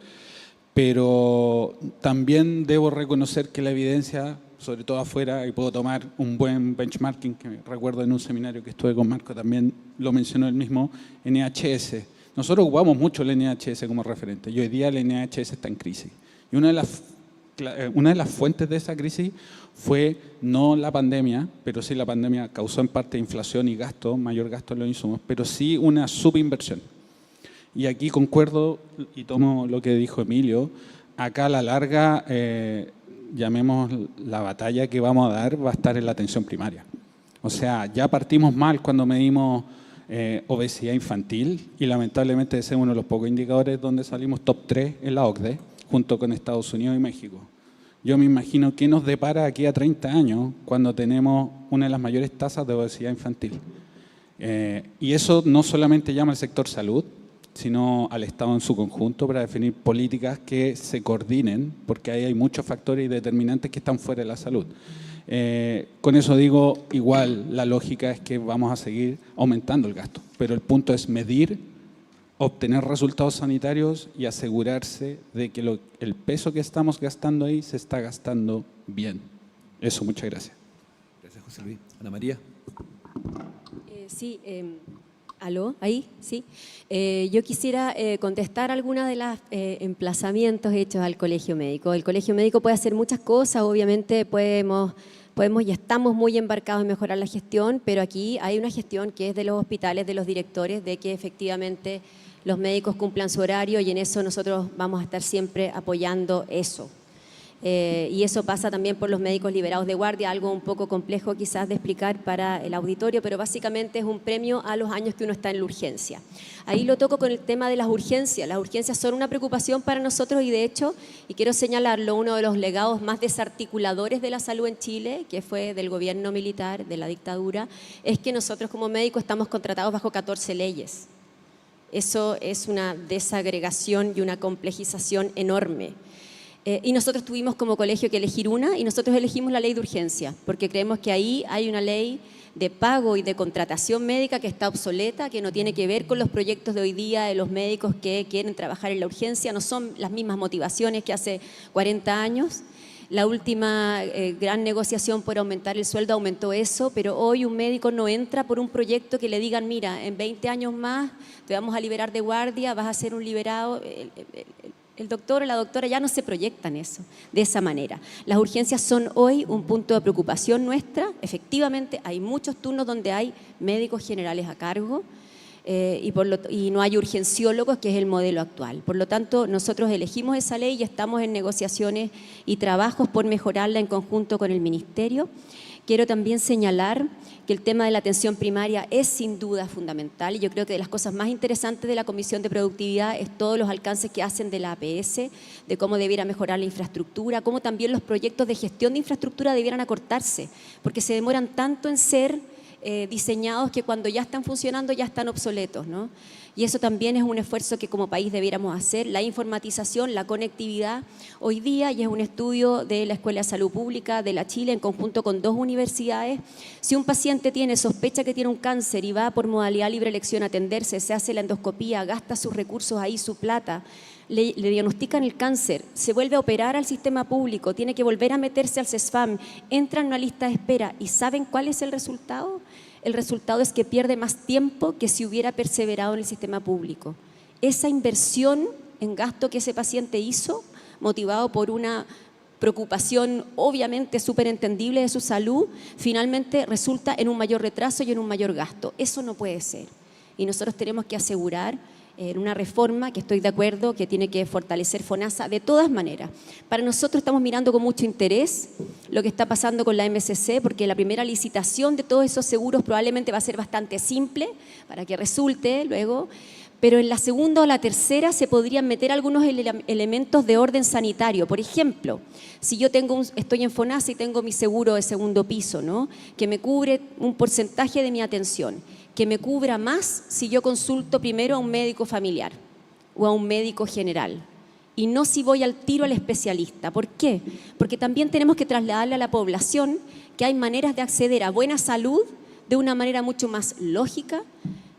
Pero también debo reconocer que la evidencia, sobre todo afuera, y puedo tomar un buen benchmarking, que recuerdo en un seminario que estuve con Marco, también lo mencionó él mismo, NHS. Nosotros ocupamos mucho el NHS como referente y hoy día el NHS está en crisis. Y una de las fuentes de esa crisis fue no la pandemia, pero sí la pandemia causó en parte inflación y gasto, mayor gasto en los insumos, pero sí una subinversión. Y aquí concuerdo y tomo lo que dijo Emilio, acá a la larga, llamemos la batalla que vamos a dar, va a estar en la atención primaria. O sea, ya partimos mal cuando medimos obesidad infantil y lamentablemente ese es uno de los pocos indicadores donde salimos top 3 en la OCDE, junto con Estados Unidos y México. Yo me imagino qué nos depara aquí a 30 años cuando tenemos una de las mayores tasas de obesidad infantil. Y eso no solamente llama al sector salud, sino al Estado en su conjunto para definir políticas que se coordinen, porque ahí hay muchos factores y determinantes que están fuera de la salud. Con eso digo, igual la lógica es que vamos a seguir aumentando el gasto, pero el punto es medir, obtener resultados sanitarios y asegurarse de que el peso que estamos gastando ahí se está gastando bien. Eso, muchas gracias. Gracias, José Luis. Ana María. Sí, ¿aló? ¿Ahí? Sí. Yo quisiera contestar algunas de los emplazamientos hechos al Colegio Médico. El Colegio Médico puede hacer muchas cosas, obviamente podemos y estamos muy embarcados en mejorar la gestión, pero aquí hay una gestión que es de los hospitales, de los directores, de que efectivamente los médicos cumplan su horario y en eso nosotros vamos a estar siempre apoyando eso. Y eso pasa también por los médicos liberados de guardia, algo un poco complejo quizás de explicar para el auditorio, pero básicamente es un premio a los años que uno está en la urgencia. Ahí lo toco con el tema de las urgencias. Las urgencias son una preocupación para nosotros y de hecho, y quiero señalarlo, uno de los legados más desarticuladores de la salud en Chile, que fue del gobierno militar, de la dictadura, es que nosotros como médicos estamos contratados bajo 14 leyes. Eso es una desagregación y una complejización enorme. Y nosotros tuvimos como colegio que elegir una y nosotros elegimos la ley de urgencia, porque creemos que ahí hay una ley de pago y de contratación médica que está obsoleta, que no tiene que ver con los proyectos de hoy día de los médicos que quieren trabajar en la urgencia, no son las mismas motivaciones que hace 40 años. La última gran negociación por aumentar el sueldo aumentó eso, pero hoy un médico no entra por un proyecto que le digan, mira, en 20 años más te vamos a liberar de guardia, vas a ser un liberado. El doctor o la doctora ya no se proyectan eso, de esa manera. Las urgencias son hoy un punto de preocupación nuestra. Efectivamente, hay muchos turnos donde hay médicos generales a cargo y no hay urgenciólogos, que es el modelo actual. Por lo tanto, nosotros elegimos esa ley y estamos en negociaciones y trabajos por mejorarla en conjunto con el Ministerio. Quiero también señalar que el tema de la atención primaria es sin duda fundamental y yo creo que de las cosas más interesantes de la Comisión de Productividad es todos los alcances que hacen de la APS, de cómo debiera mejorar la infraestructura, cómo también los proyectos de gestión de infraestructura debieran acortarse, porque se demoran tanto en ser diseñados que cuando ya están funcionando ya están obsoletos, ¿no? Y eso también es un esfuerzo que como país debiéramos hacer, la informatización, la conectividad. Hoy día, y es un estudio de la Escuela de Salud Pública de la Chile en conjunto con 2 universidades, si un paciente sospecha que tiene un cáncer y va por modalidad libre elección a atenderse, se hace la endoscopía, gasta sus recursos ahí, su plata, le diagnostican el cáncer, se vuelve a operar al sistema público, tiene que volver a meterse al CESFAM, entra en una lista de espera y ¿saben cuál es el resultado? el resultado es que pierde más tiempo que si hubiera perseverado en el sistema público. Esa inversión en gasto que ese paciente hizo, motivado por una preocupación obviamente súper entendible de su salud, finalmente resulta en un mayor retraso y en un mayor gasto. Eso no puede ser. Y nosotros tenemos que asegurar en una reforma, que estoy de acuerdo, que tiene que fortalecer FONASA de todas maneras. Para nosotros estamos mirando con mucho interés lo que está pasando con la MSC, porque la primera licitación de todos esos seguros probablemente va a ser bastante simple, para que resulte luego, pero en la segunda o la tercera se podrían meter algunos elementos de orden sanitario. Por ejemplo, si yo estoy en FONASA y tengo mi seguro de segundo piso, ¿no?, que me cubre un porcentaje de mi atención, que me cubra más si yo consulto primero a un médico familiar o a un médico general y no si voy al tiro al especialista. ¿Por qué? Porque también tenemos que trasladarle a la población que hay maneras de acceder a buena salud de una manera mucho más lógica,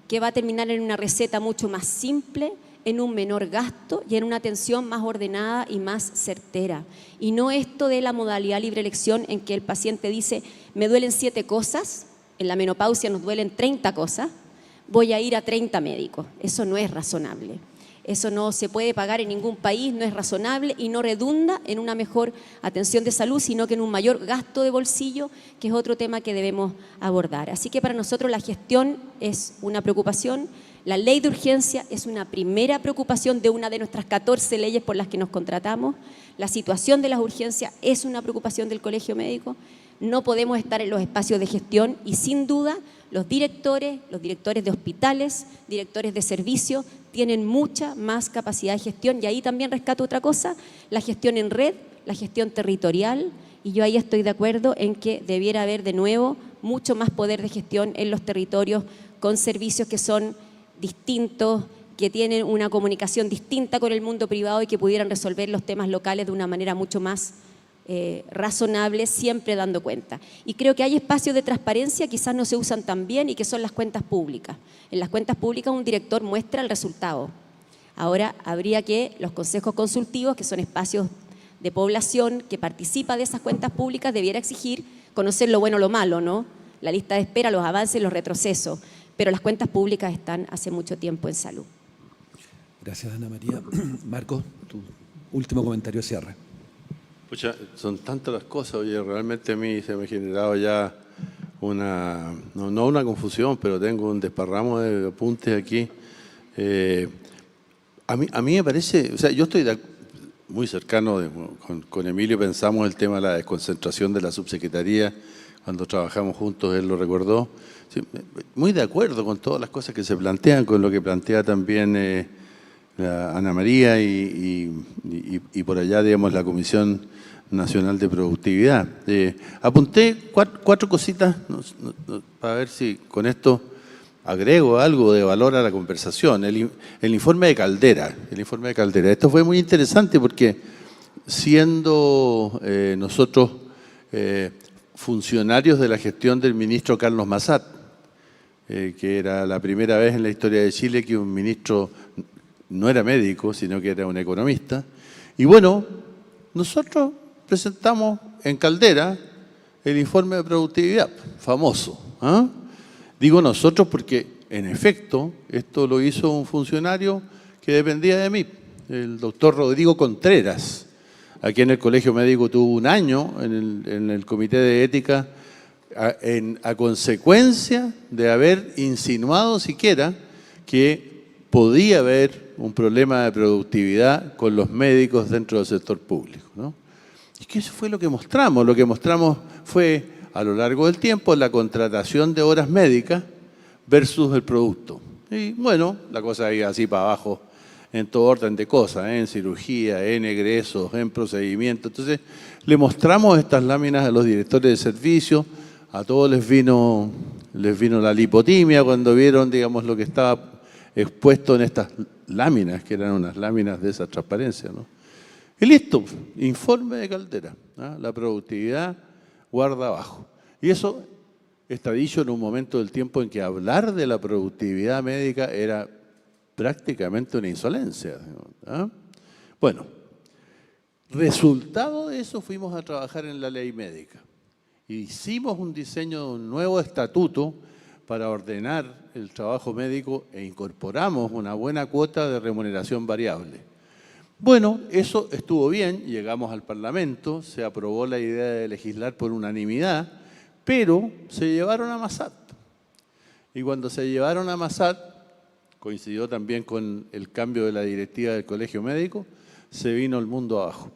que va a terminar en una receta mucho más simple, en un menor gasto y en una atención más ordenada y más certera. Y no esto de la modalidad libre elección en que el paciente dice, me duelen 7 cosas, en la menopausia nos duelen 30 cosas, voy a ir a 30 médicos. Eso no es razonable. Eso no se puede pagar en ningún país, no es razonable y no redunda en una mejor atención de salud, sino que en un mayor gasto de bolsillo, que es otro tema que debemos abordar. Así que para nosotros la gestión es una preocupación, la ley de urgencia es una primera preocupación de una de nuestras 14 leyes por las que nos contratamos, la situación de las urgencias es una preocupación del Colegio Médico. No podemos estar en los espacios de gestión y sin duda los directores de hospitales, directores de servicio tienen mucha más capacidad de gestión y ahí también rescato otra cosa, la gestión en red, la gestión territorial y yo ahí estoy de acuerdo en que debiera haber de nuevo mucho más poder de gestión en los territorios con servicios que son distintos, que tienen una comunicación distinta con el mundo privado y que pudieran resolver los temas locales de una manera mucho más razonable, siempre dando cuenta. Y creo que hay espacios de transparencia, quizás no se usan tan bien y que son las cuentas públicas. En las cuentas públicas un director muestra el resultado. Ahora habría que los consejos consultivos, que son espacios de población que participa de esas cuentas públicas, debiera exigir conocer lo bueno o lo malo, ¿no? La lista de espera, los avances, los retrocesos. Pero las cuentas públicas están hace mucho tiempo en salud. Gracias, Ana María. Marcos, tu último comentario de cierre. Pucha, son tantas las cosas, oye, realmente a mí se me ha generado ya no una confusión, pero tengo un desparramo de apuntes aquí. A mí me parece, o sea, yo estoy muy cercano, con Emilio pensamos el tema de la desconcentración de la subsecretaría, cuando trabajamos juntos, él lo recordó. Sí, muy de acuerdo con todas las cosas que se plantean, con lo que plantea también Ana María y por allá, digamos, la Comisión Nacional de Productividad. Apunté cuatro cositas para ver si con esto agrego algo de valor a la conversación. El informe de Caldera. Esto fue muy interesante porque siendo nosotros funcionarios de la gestión del ministro Carlos Massat, que era la primera vez en la historia de Chile que un ministro no era médico, sino que era un economista. Y bueno, nosotros presentamos en Caldera el informe de productividad, famoso. Digo nosotros porque, en efecto, esto lo hizo un funcionario que dependía de mí, el doctor Rodrigo Contreras, aquí en el Colegio Médico tuvo un año en el Comité de Ética a consecuencia de haber insinuado siquiera que podía haber un problema de productividad con los médicos dentro del sector público, ¿no? Y que eso fue lo que mostramos. Lo que mostramos fue, a lo largo del tiempo, la contratación de horas médicas versus el producto. Y bueno, la cosa iba así para abajo en todo orden de cosas, en cirugía, en egresos, en procedimientos. Entonces, le mostramos estas láminas a los directores de servicio, a todos les vino la lipotimia cuando vieron, digamos, lo que estaba expuesto en estas láminas, que eran unas láminas de esa transparencia, ¿no? Y listo, informe de Caldera, ¿no? La productividad guarda abajo. Y eso está dicho en un momento del tiempo en que hablar de la productividad médica era prácticamente una insolencia, ¿no? Bueno, resultado de eso fuimos a trabajar en la ley médica. Hicimos un diseño de un nuevo estatuto para ordenar el trabajo médico e incorporamos una buena cuota de remuneración variable. Bueno, eso estuvo bien, llegamos al Parlamento, se aprobó la idea de legislar por unanimidad, pero se llevaron a Massad. Y cuando se llevaron a Massad, coincidió también con el cambio de la directiva del Colegio Médico, se vino el mundo abajo.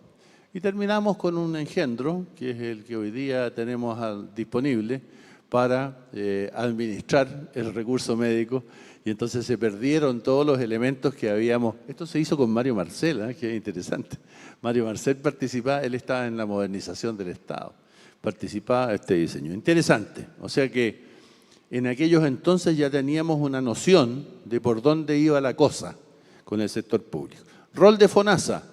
Y terminamos con un engendro, que es el que hoy día tenemos disponible para administrar el recurso médico, y entonces se perdieron todos los elementos que habíamos. Esto se hizo con Mario Marcel, que es interesante. Mario Marcel participaba, él estaba en la modernización del Estado, participaba de este diseño. Interesante, o sea que en aquellos entonces ya teníamos una noción de por dónde iba la cosa con el sector público. Rol de FONASA,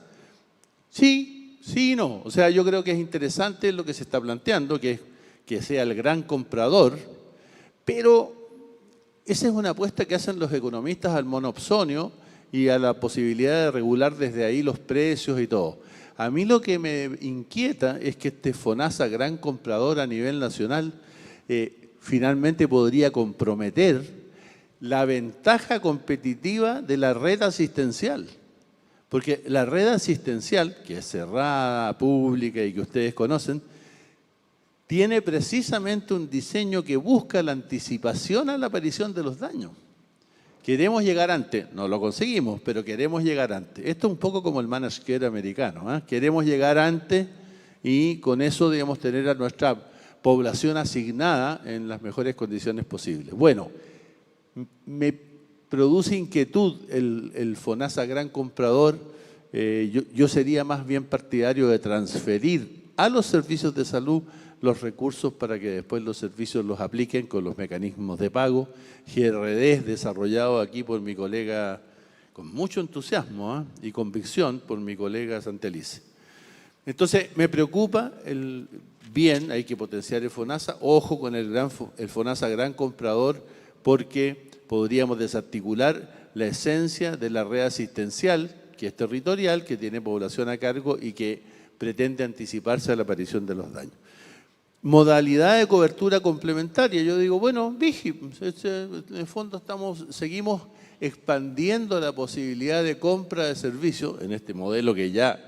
sí, sí y no. O sea, yo creo que es interesante lo que se está planteando, que sea el gran comprador, pero esa es una apuesta que hacen los economistas al monopsonio y a la posibilidad de regular desde ahí los precios y todo. A mí lo que me inquieta es que este FONASA gran comprador a nivel nacional finalmente podría comprometer la ventaja competitiva de la red asistencial. Porque la red asistencial, que es cerrada, pública y que ustedes conocen, tiene precisamente un diseño que busca la anticipación a la aparición de los daños. Queremos llegar antes, no lo conseguimos, pero queremos llegar antes. Esto es un poco como el managed care americano, ¿eh? Queremos llegar antes y con eso debemos tener a nuestra población asignada en las mejores condiciones posibles. Bueno, me produce inquietud el FONASA gran comprador. Yo sería más bien partidario de transferir a los servicios de salud los recursos para que después los servicios los apliquen con los mecanismos de pago. GRD desarrollado aquí por mi colega con mucho entusiasmo y convicción por mi colega Santelice. Entonces me preocupa bien, hay que potenciar el FONASA, ojo con el FONASA gran comprador, porque podríamos desarticular la esencia de la red asistencial, que es territorial, que tiene población a cargo y que pretende anticiparse a la aparición de los daños. Modalidad de cobertura complementaria. Yo digo, bueno, Vigi, en el fondo seguimos expandiendo la posibilidad de compra de servicios en este modelo que ya,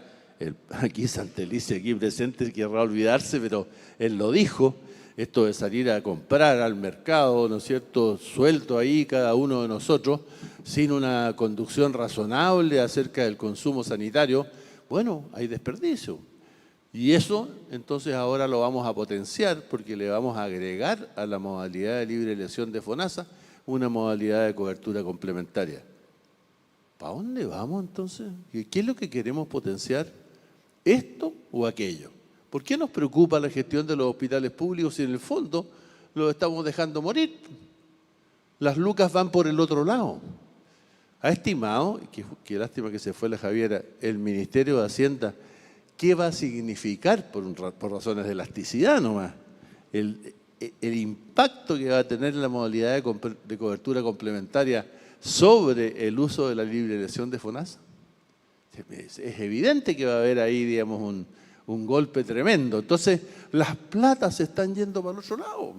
aquí Santelice, aquí presente, querrá olvidarse, pero él lo dijo, esto de salir a comprar al mercado, ¿no es cierto?, suelto ahí cada uno de nosotros, sin una conducción razonable acerca del consumo sanitario, bueno, hay desperdicio. Y eso, entonces, ahora lo vamos a potenciar porque le vamos a agregar a la modalidad de libre elección de FONASA una modalidad de cobertura complementaria. ¿Para dónde vamos, entonces? ¿Qué es lo que queremos potenciar? ¿Esto o aquello? ¿Por qué nos preocupa la gestión de los hospitales públicos si en el fondo los estamos dejando morir? Las lucas van por el otro lado. Ha estimado, qué lástima que se fue la Javiera, el Ministerio de Hacienda, ¿qué va a significar, por razones de elasticidad nomás, el impacto que va a tener la modalidad de cobertura complementaria sobre el uso de la libre elección de FONASA? Es evidente que va a haber ahí, digamos, un golpe tremendo. Entonces, las platas se están yendo para el otro lado.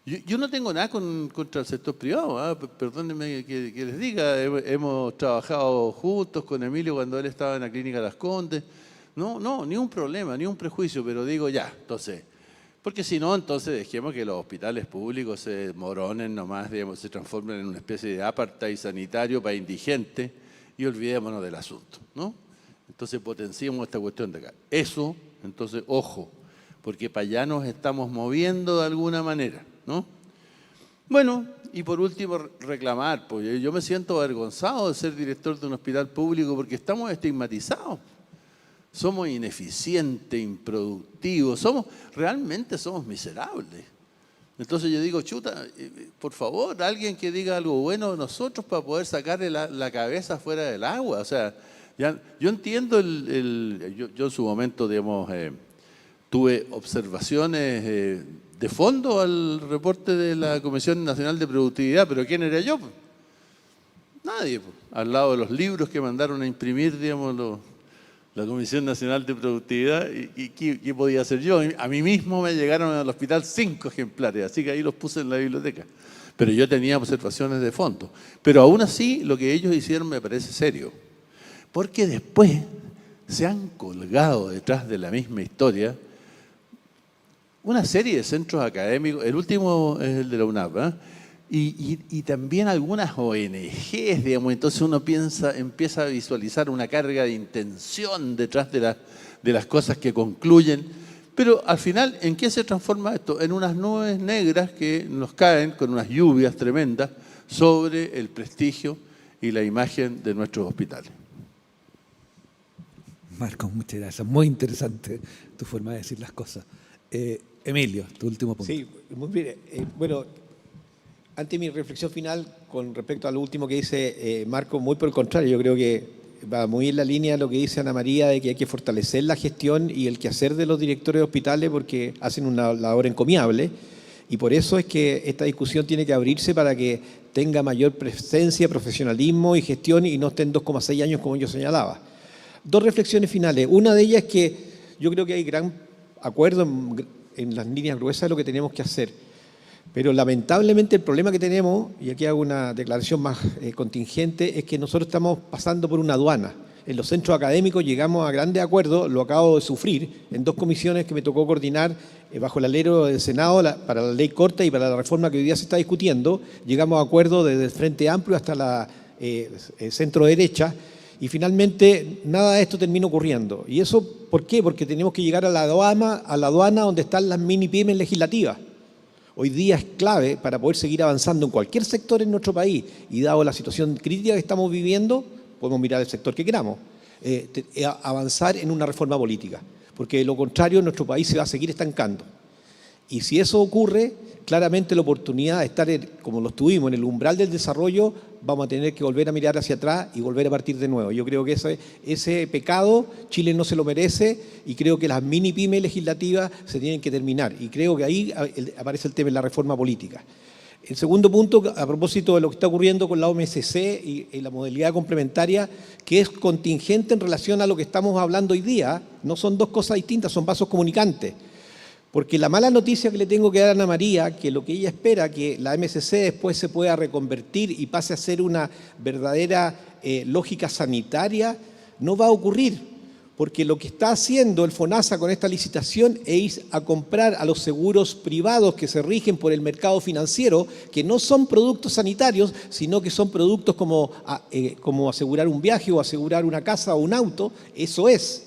Yo no tengo nada contra el sector privado, perdónenme que les diga, hemos trabajado juntos con Emilio cuando él estaba en la Clínica Las Condes. No, ni un problema, ni un prejuicio, pero digo ya, entonces, porque si no, entonces dejemos que los hospitales públicos se moronen nomás, digamos, se transformen en una especie de apartheid sanitario para indigentes y olvidémonos del asunto, ¿no? Entonces potenciemos esta cuestión de acá. Eso, entonces, ojo, porque para allá nos estamos moviendo de alguna manera, ¿no? Bueno, y por último, reclamar, pues yo me siento avergonzado de ser director de un hospital público porque estamos estigmatizados. Somos ineficientes, improductivos, realmente somos miserables. Entonces yo digo, chuta, por favor, alguien que diga algo bueno de nosotros para poder sacarle la cabeza fuera del agua. O sea, yo entiendo yo en su momento, digamos, tuve observaciones de fondo al reporte de la Comisión Nacional de Productividad, pero ¿quién era yo? Nadie, al lado de los libros que mandaron a imprimir, digamos, la Comisión Nacional de Productividad, y ¿qué podía hacer yo? A mí mismo me llegaron al hospital 5 ejemplares, así que ahí los puse en la biblioteca. Pero yo tenía observaciones de fondo. Pero aún así, lo que ellos hicieron me parece serio. Porque después se han colgado detrás de la misma historia una serie de centros académicos, el último es el de la UNAP, ¿eh? Y también algunas ONGs, digamos. Entonces uno empieza a visualizar una carga de intención detrás de las cosas que concluyen. Pero al final, ¿en qué se transforma esto? En unas nubes negras que nos caen con unas lluvias tremendas sobre el prestigio y la imagen de nuestros hospitales. Marco, muchas gracias. Muy interesante tu forma de decir las cosas. Emilio, tu último punto. Sí, muy bien. Bueno, ante mi reflexión final con respecto a lo último que dice Marco, muy por el contrario, yo creo que va muy en la línea de lo que dice Ana María, de que hay que fortalecer la gestión y el quehacer de los directores de hospitales porque hacen una labor encomiable, y por eso es que esta discusión tiene que abrirse para que tenga mayor presencia, profesionalismo y gestión y no estén 2,6 años como yo señalaba. Dos reflexiones finales. Una de ellas es que yo creo que hay gran acuerdo en las líneas gruesas de lo que tenemos que hacer. Pero lamentablemente el problema que tenemos, y aquí hago una declaración más contingente, es que nosotros estamos pasando por una aduana. En los centros académicos llegamos a grandes acuerdos, lo acabo de sufrir en 2 comisiones que me tocó coordinar bajo el alero del Senado para la ley corta y para la reforma que hoy día se está discutiendo. Llegamos a acuerdos desde el Frente Amplio hasta la centro derecha, y finalmente nada de esto termina ocurriendo. ¿Y eso por qué? Porque tenemos que llegar a la aduana donde están las mini pymes legislativas. Hoy día es clave para poder seguir avanzando en cualquier sector en nuestro país, y dado la situación crítica que estamos viviendo, podemos mirar el sector que queramos, avanzar en una reforma política, porque de lo contrario nuestro país se va a seguir estancando. Y si eso ocurre, claramente la oportunidad de estar, como lo estuvimos, en el umbral del desarrollo, vamos a tener que volver a mirar hacia atrás y volver a partir de nuevo. Yo creo que ese pecado Chile no se lo merece, y creo que las mini pymes legislativas se tienen que terminar. Y creo que ahí aparece el tema de la reforma política. El segundo punto, a propósito de lo que está ocurriendo con la OMSC y la modalidad complementaria, que es contingente en relación a lo que estamos hablando hoy día, no son dos cosas distintas, son vasos comunicantes. Porque la mala noticia que le tengo que dar a Ana María, que lo que ella espera que la MSC después se pueda reconvertir y pase a ser una verdadera lógica sanitaria, no va a ocurrir. Porque lo que está haciendo el FONASA con esta licitación es a comprar a los seguros privados que se rigen por el mercado financiero, que no son productos sanitarios, sino que son productos como asegurar un viaje o asegurar una casa o un auto. Eso es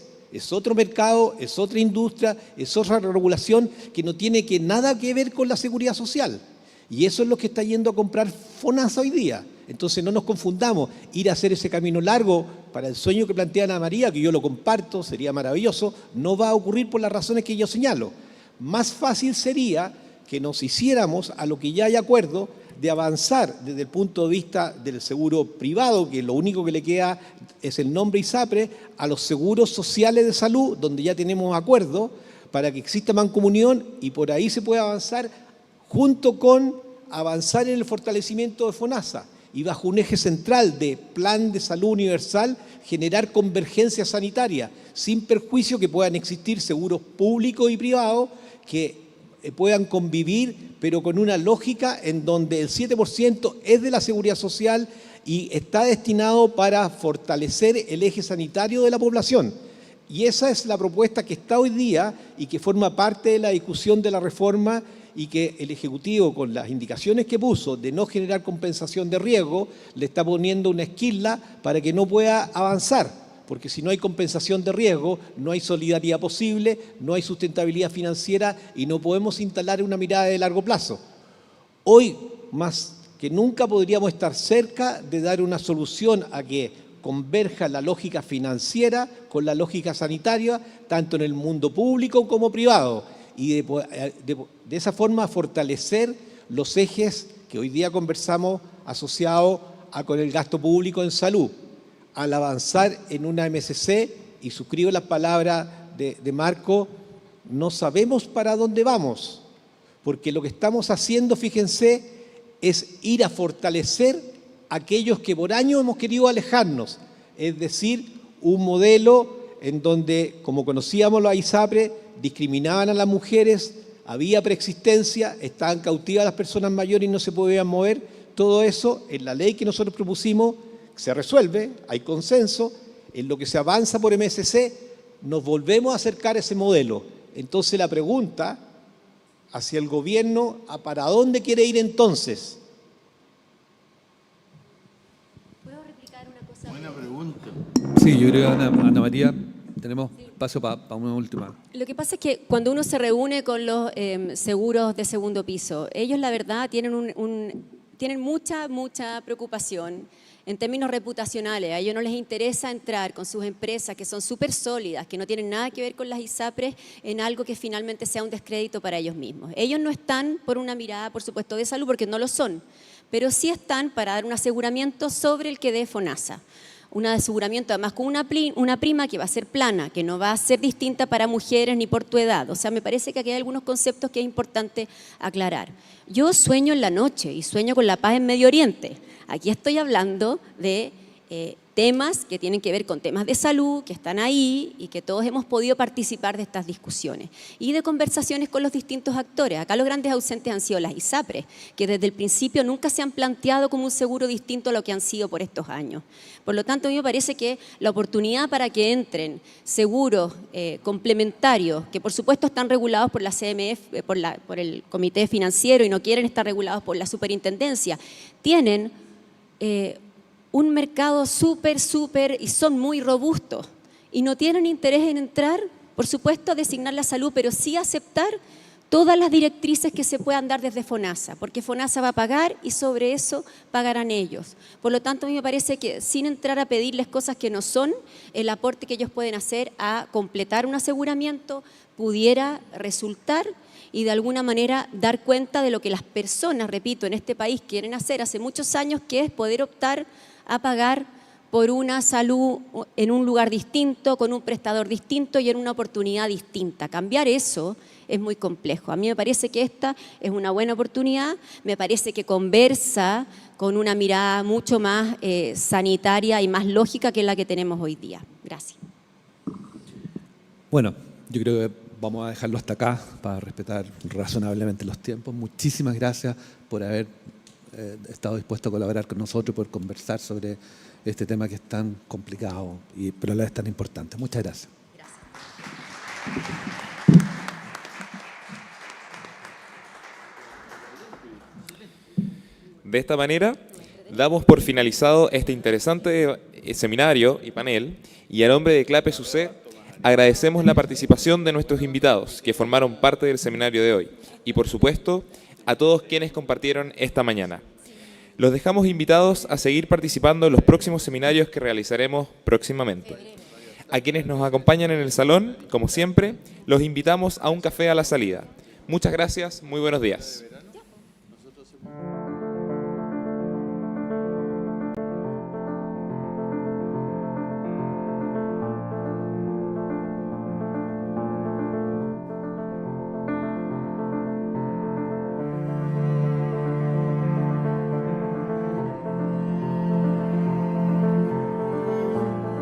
otro mercado, es otra industria, es otra regulación que no tiene nada que ver con la seguridad social. Y eso es lo que está yendo a comprar FONASA hoy día. Entonces no nos confundamos, ir a hacer ese camino largo para el sueño que plantea Ana María, que yo lo comparto, sería maravilloso, no va a ocurrir por las razones que yo señalo. Más fácil sería que nos hiciéramos a lo que ya hay acuerdo de avanzar desde el punto de vista del seguro privado, que lo único que le queda es el nombre ISAPRE, a los seguros sociales de salud, donde ya tenemos acuerdo, para que exista mancomunión y por ahí se pueda avanzar junto con avanzar en el fortalecimiento de FONASA y bajo un eje central de plan de salud universal, generar convergencia sanitaria, sin perjuicio que puedan existir seguros públicos y privados que puedan convivir, pero con una lógica en donde el 7% es de la seguridad social y está destinado para fortalecer el eje sanitario de la población. Y esa es la propuesta que está hoy día y que forma parte de la discusión de la reforma, y que el Ejecutivo, con las indicaciones que puso de no generar compensación de riesgo, le está poniendo una esquila para que no pueda avanzar. Porque si no hay compensación de riesgo, no hay solidaridad posible, no hay sustentabilidad financiera y no podemos instalar una mirada de largo plazo. Hoy, más que nunca, podríamos estar cerca de dar una solución a que converja la lógica financiera con la lógica sanitaria, tanto en el mundo público como privado, y de esa forma fortalecer los ejes que hoy día conversamos asociados con el gasto público en salud. Al avanzar en una MSC, y suscribo las palabras de Marco, no sabemos para dónde vamos, porque lo que estamos haciendo, fíjense, es ir a fortalecer aquellos que por años hemos querido alejarnos, es decir, un modelo en donde, como conocíamos los ISAPRE, discriminaban a las mujeres, había preexistencia, estaban cautivas las personas mayores y no se podían mover. Todo eso en la ley que nosotros propusimos se resuelve, hay consenso, en lo que se avanza por MSC, nos volvemos a acercar a ese modelo. Entonces la pregunta hacia el gobierno, ¿para dónde quiere ir entonces? ¿Puedo replicar una cosa? Buena pregunta. Sí, yo creo que Ana María, tenemos espacio para una última. Lo que pasa es que cuando uno se reúne con los seguros de segundo piso, ellos la verdad tienen mucha preocupación en términos reputacionales. A ellos no les interesa entrar con sus empresas que son súper sólidas, que no tienen nada que ver con las ISAPRES, en algo que finalmente sea un descrédito para ellos mismos. Ellos no están por una mirada, por supuesto, de salud, porque no lo son, pero sí están para dar un aseguramiento sobre el que dé FONASA. Un aseguramiento además con una prima que va a ser plana, que no va a ser distinta para mujeres ni por tu edad. O sea, me parece que aquí hay algunos conceptos que es importante aclarar. Yo sueño en la noche y sueño con la paz en Medio Oriente. Aquí estoy hablando de temas que tienen que ver con temas de salud, que están ahí y que todos hemos podido participar de estas discusiones y de conversaciones con los distintos actores. Acá los grandes ausentes han sido las ISAPRES, que desde el principio nunca se han planteado como un seguro distinto a lo que han sido por estos años. Por lo tanto, a mí me parece que la oportunidad para que entren seguros complementarios, que por supuesto están regulados por la CMF, por el Comité Financiero y no quieren estar regulados por la Superintendencia, tienen un mercado súper y son muy robustos y no tienen interés en entrar, por supuesto, a designar la salud, pero sí aceptar todas las directrices que se puedan dar desde FONASA, porque FONASA va a pagar y sobre eso pagarán ellos. Por lo tanto, a mí me parece que sin entrar a pedirles cosas que no son, el aporte que ellos pueden hacer a completar un aseguramiento pudiera resultar y de alguna manera dar cuenta de lo que las personas, repito, en este país quieren hacer hace muchos años, que es poder optar a pagar por una salud en un lugar distinto, con un prestador distinto y en una oportunidad distinta. Cambiar eso es muy complejo. A mí me parece que esta es una buena oportunidad, me parece que conversa con una mirada mucho más sanitaria y más lógica que la que tenemos hoy día. Gracias. Bueno, yo creo que vamos a dejarlo hasta acá para respetar razonablemente los tiempos. Muchísimas gracias por haber estado dispuesto a colaborar con nosotros, por conversar sobre este tema que es tan complicado, pero a la vez tan importante. Muchas gracias. De esta manera, damos por finalizado este interesante seminario y panel, y a nombre de CLAPES UC, agradecemos la participación de nuestros invitados que formaron parte del seminario de hoy, y por supuesto, a todos quienes compartieron esta mañana. Los dejamos invitados a seguir participando en los próximos seminarios que realizaremos próximamente. A quienes nos acompañan en el salón, como siempre, los invitamos a un café a la salida. Muchas gracias, muy buenos días.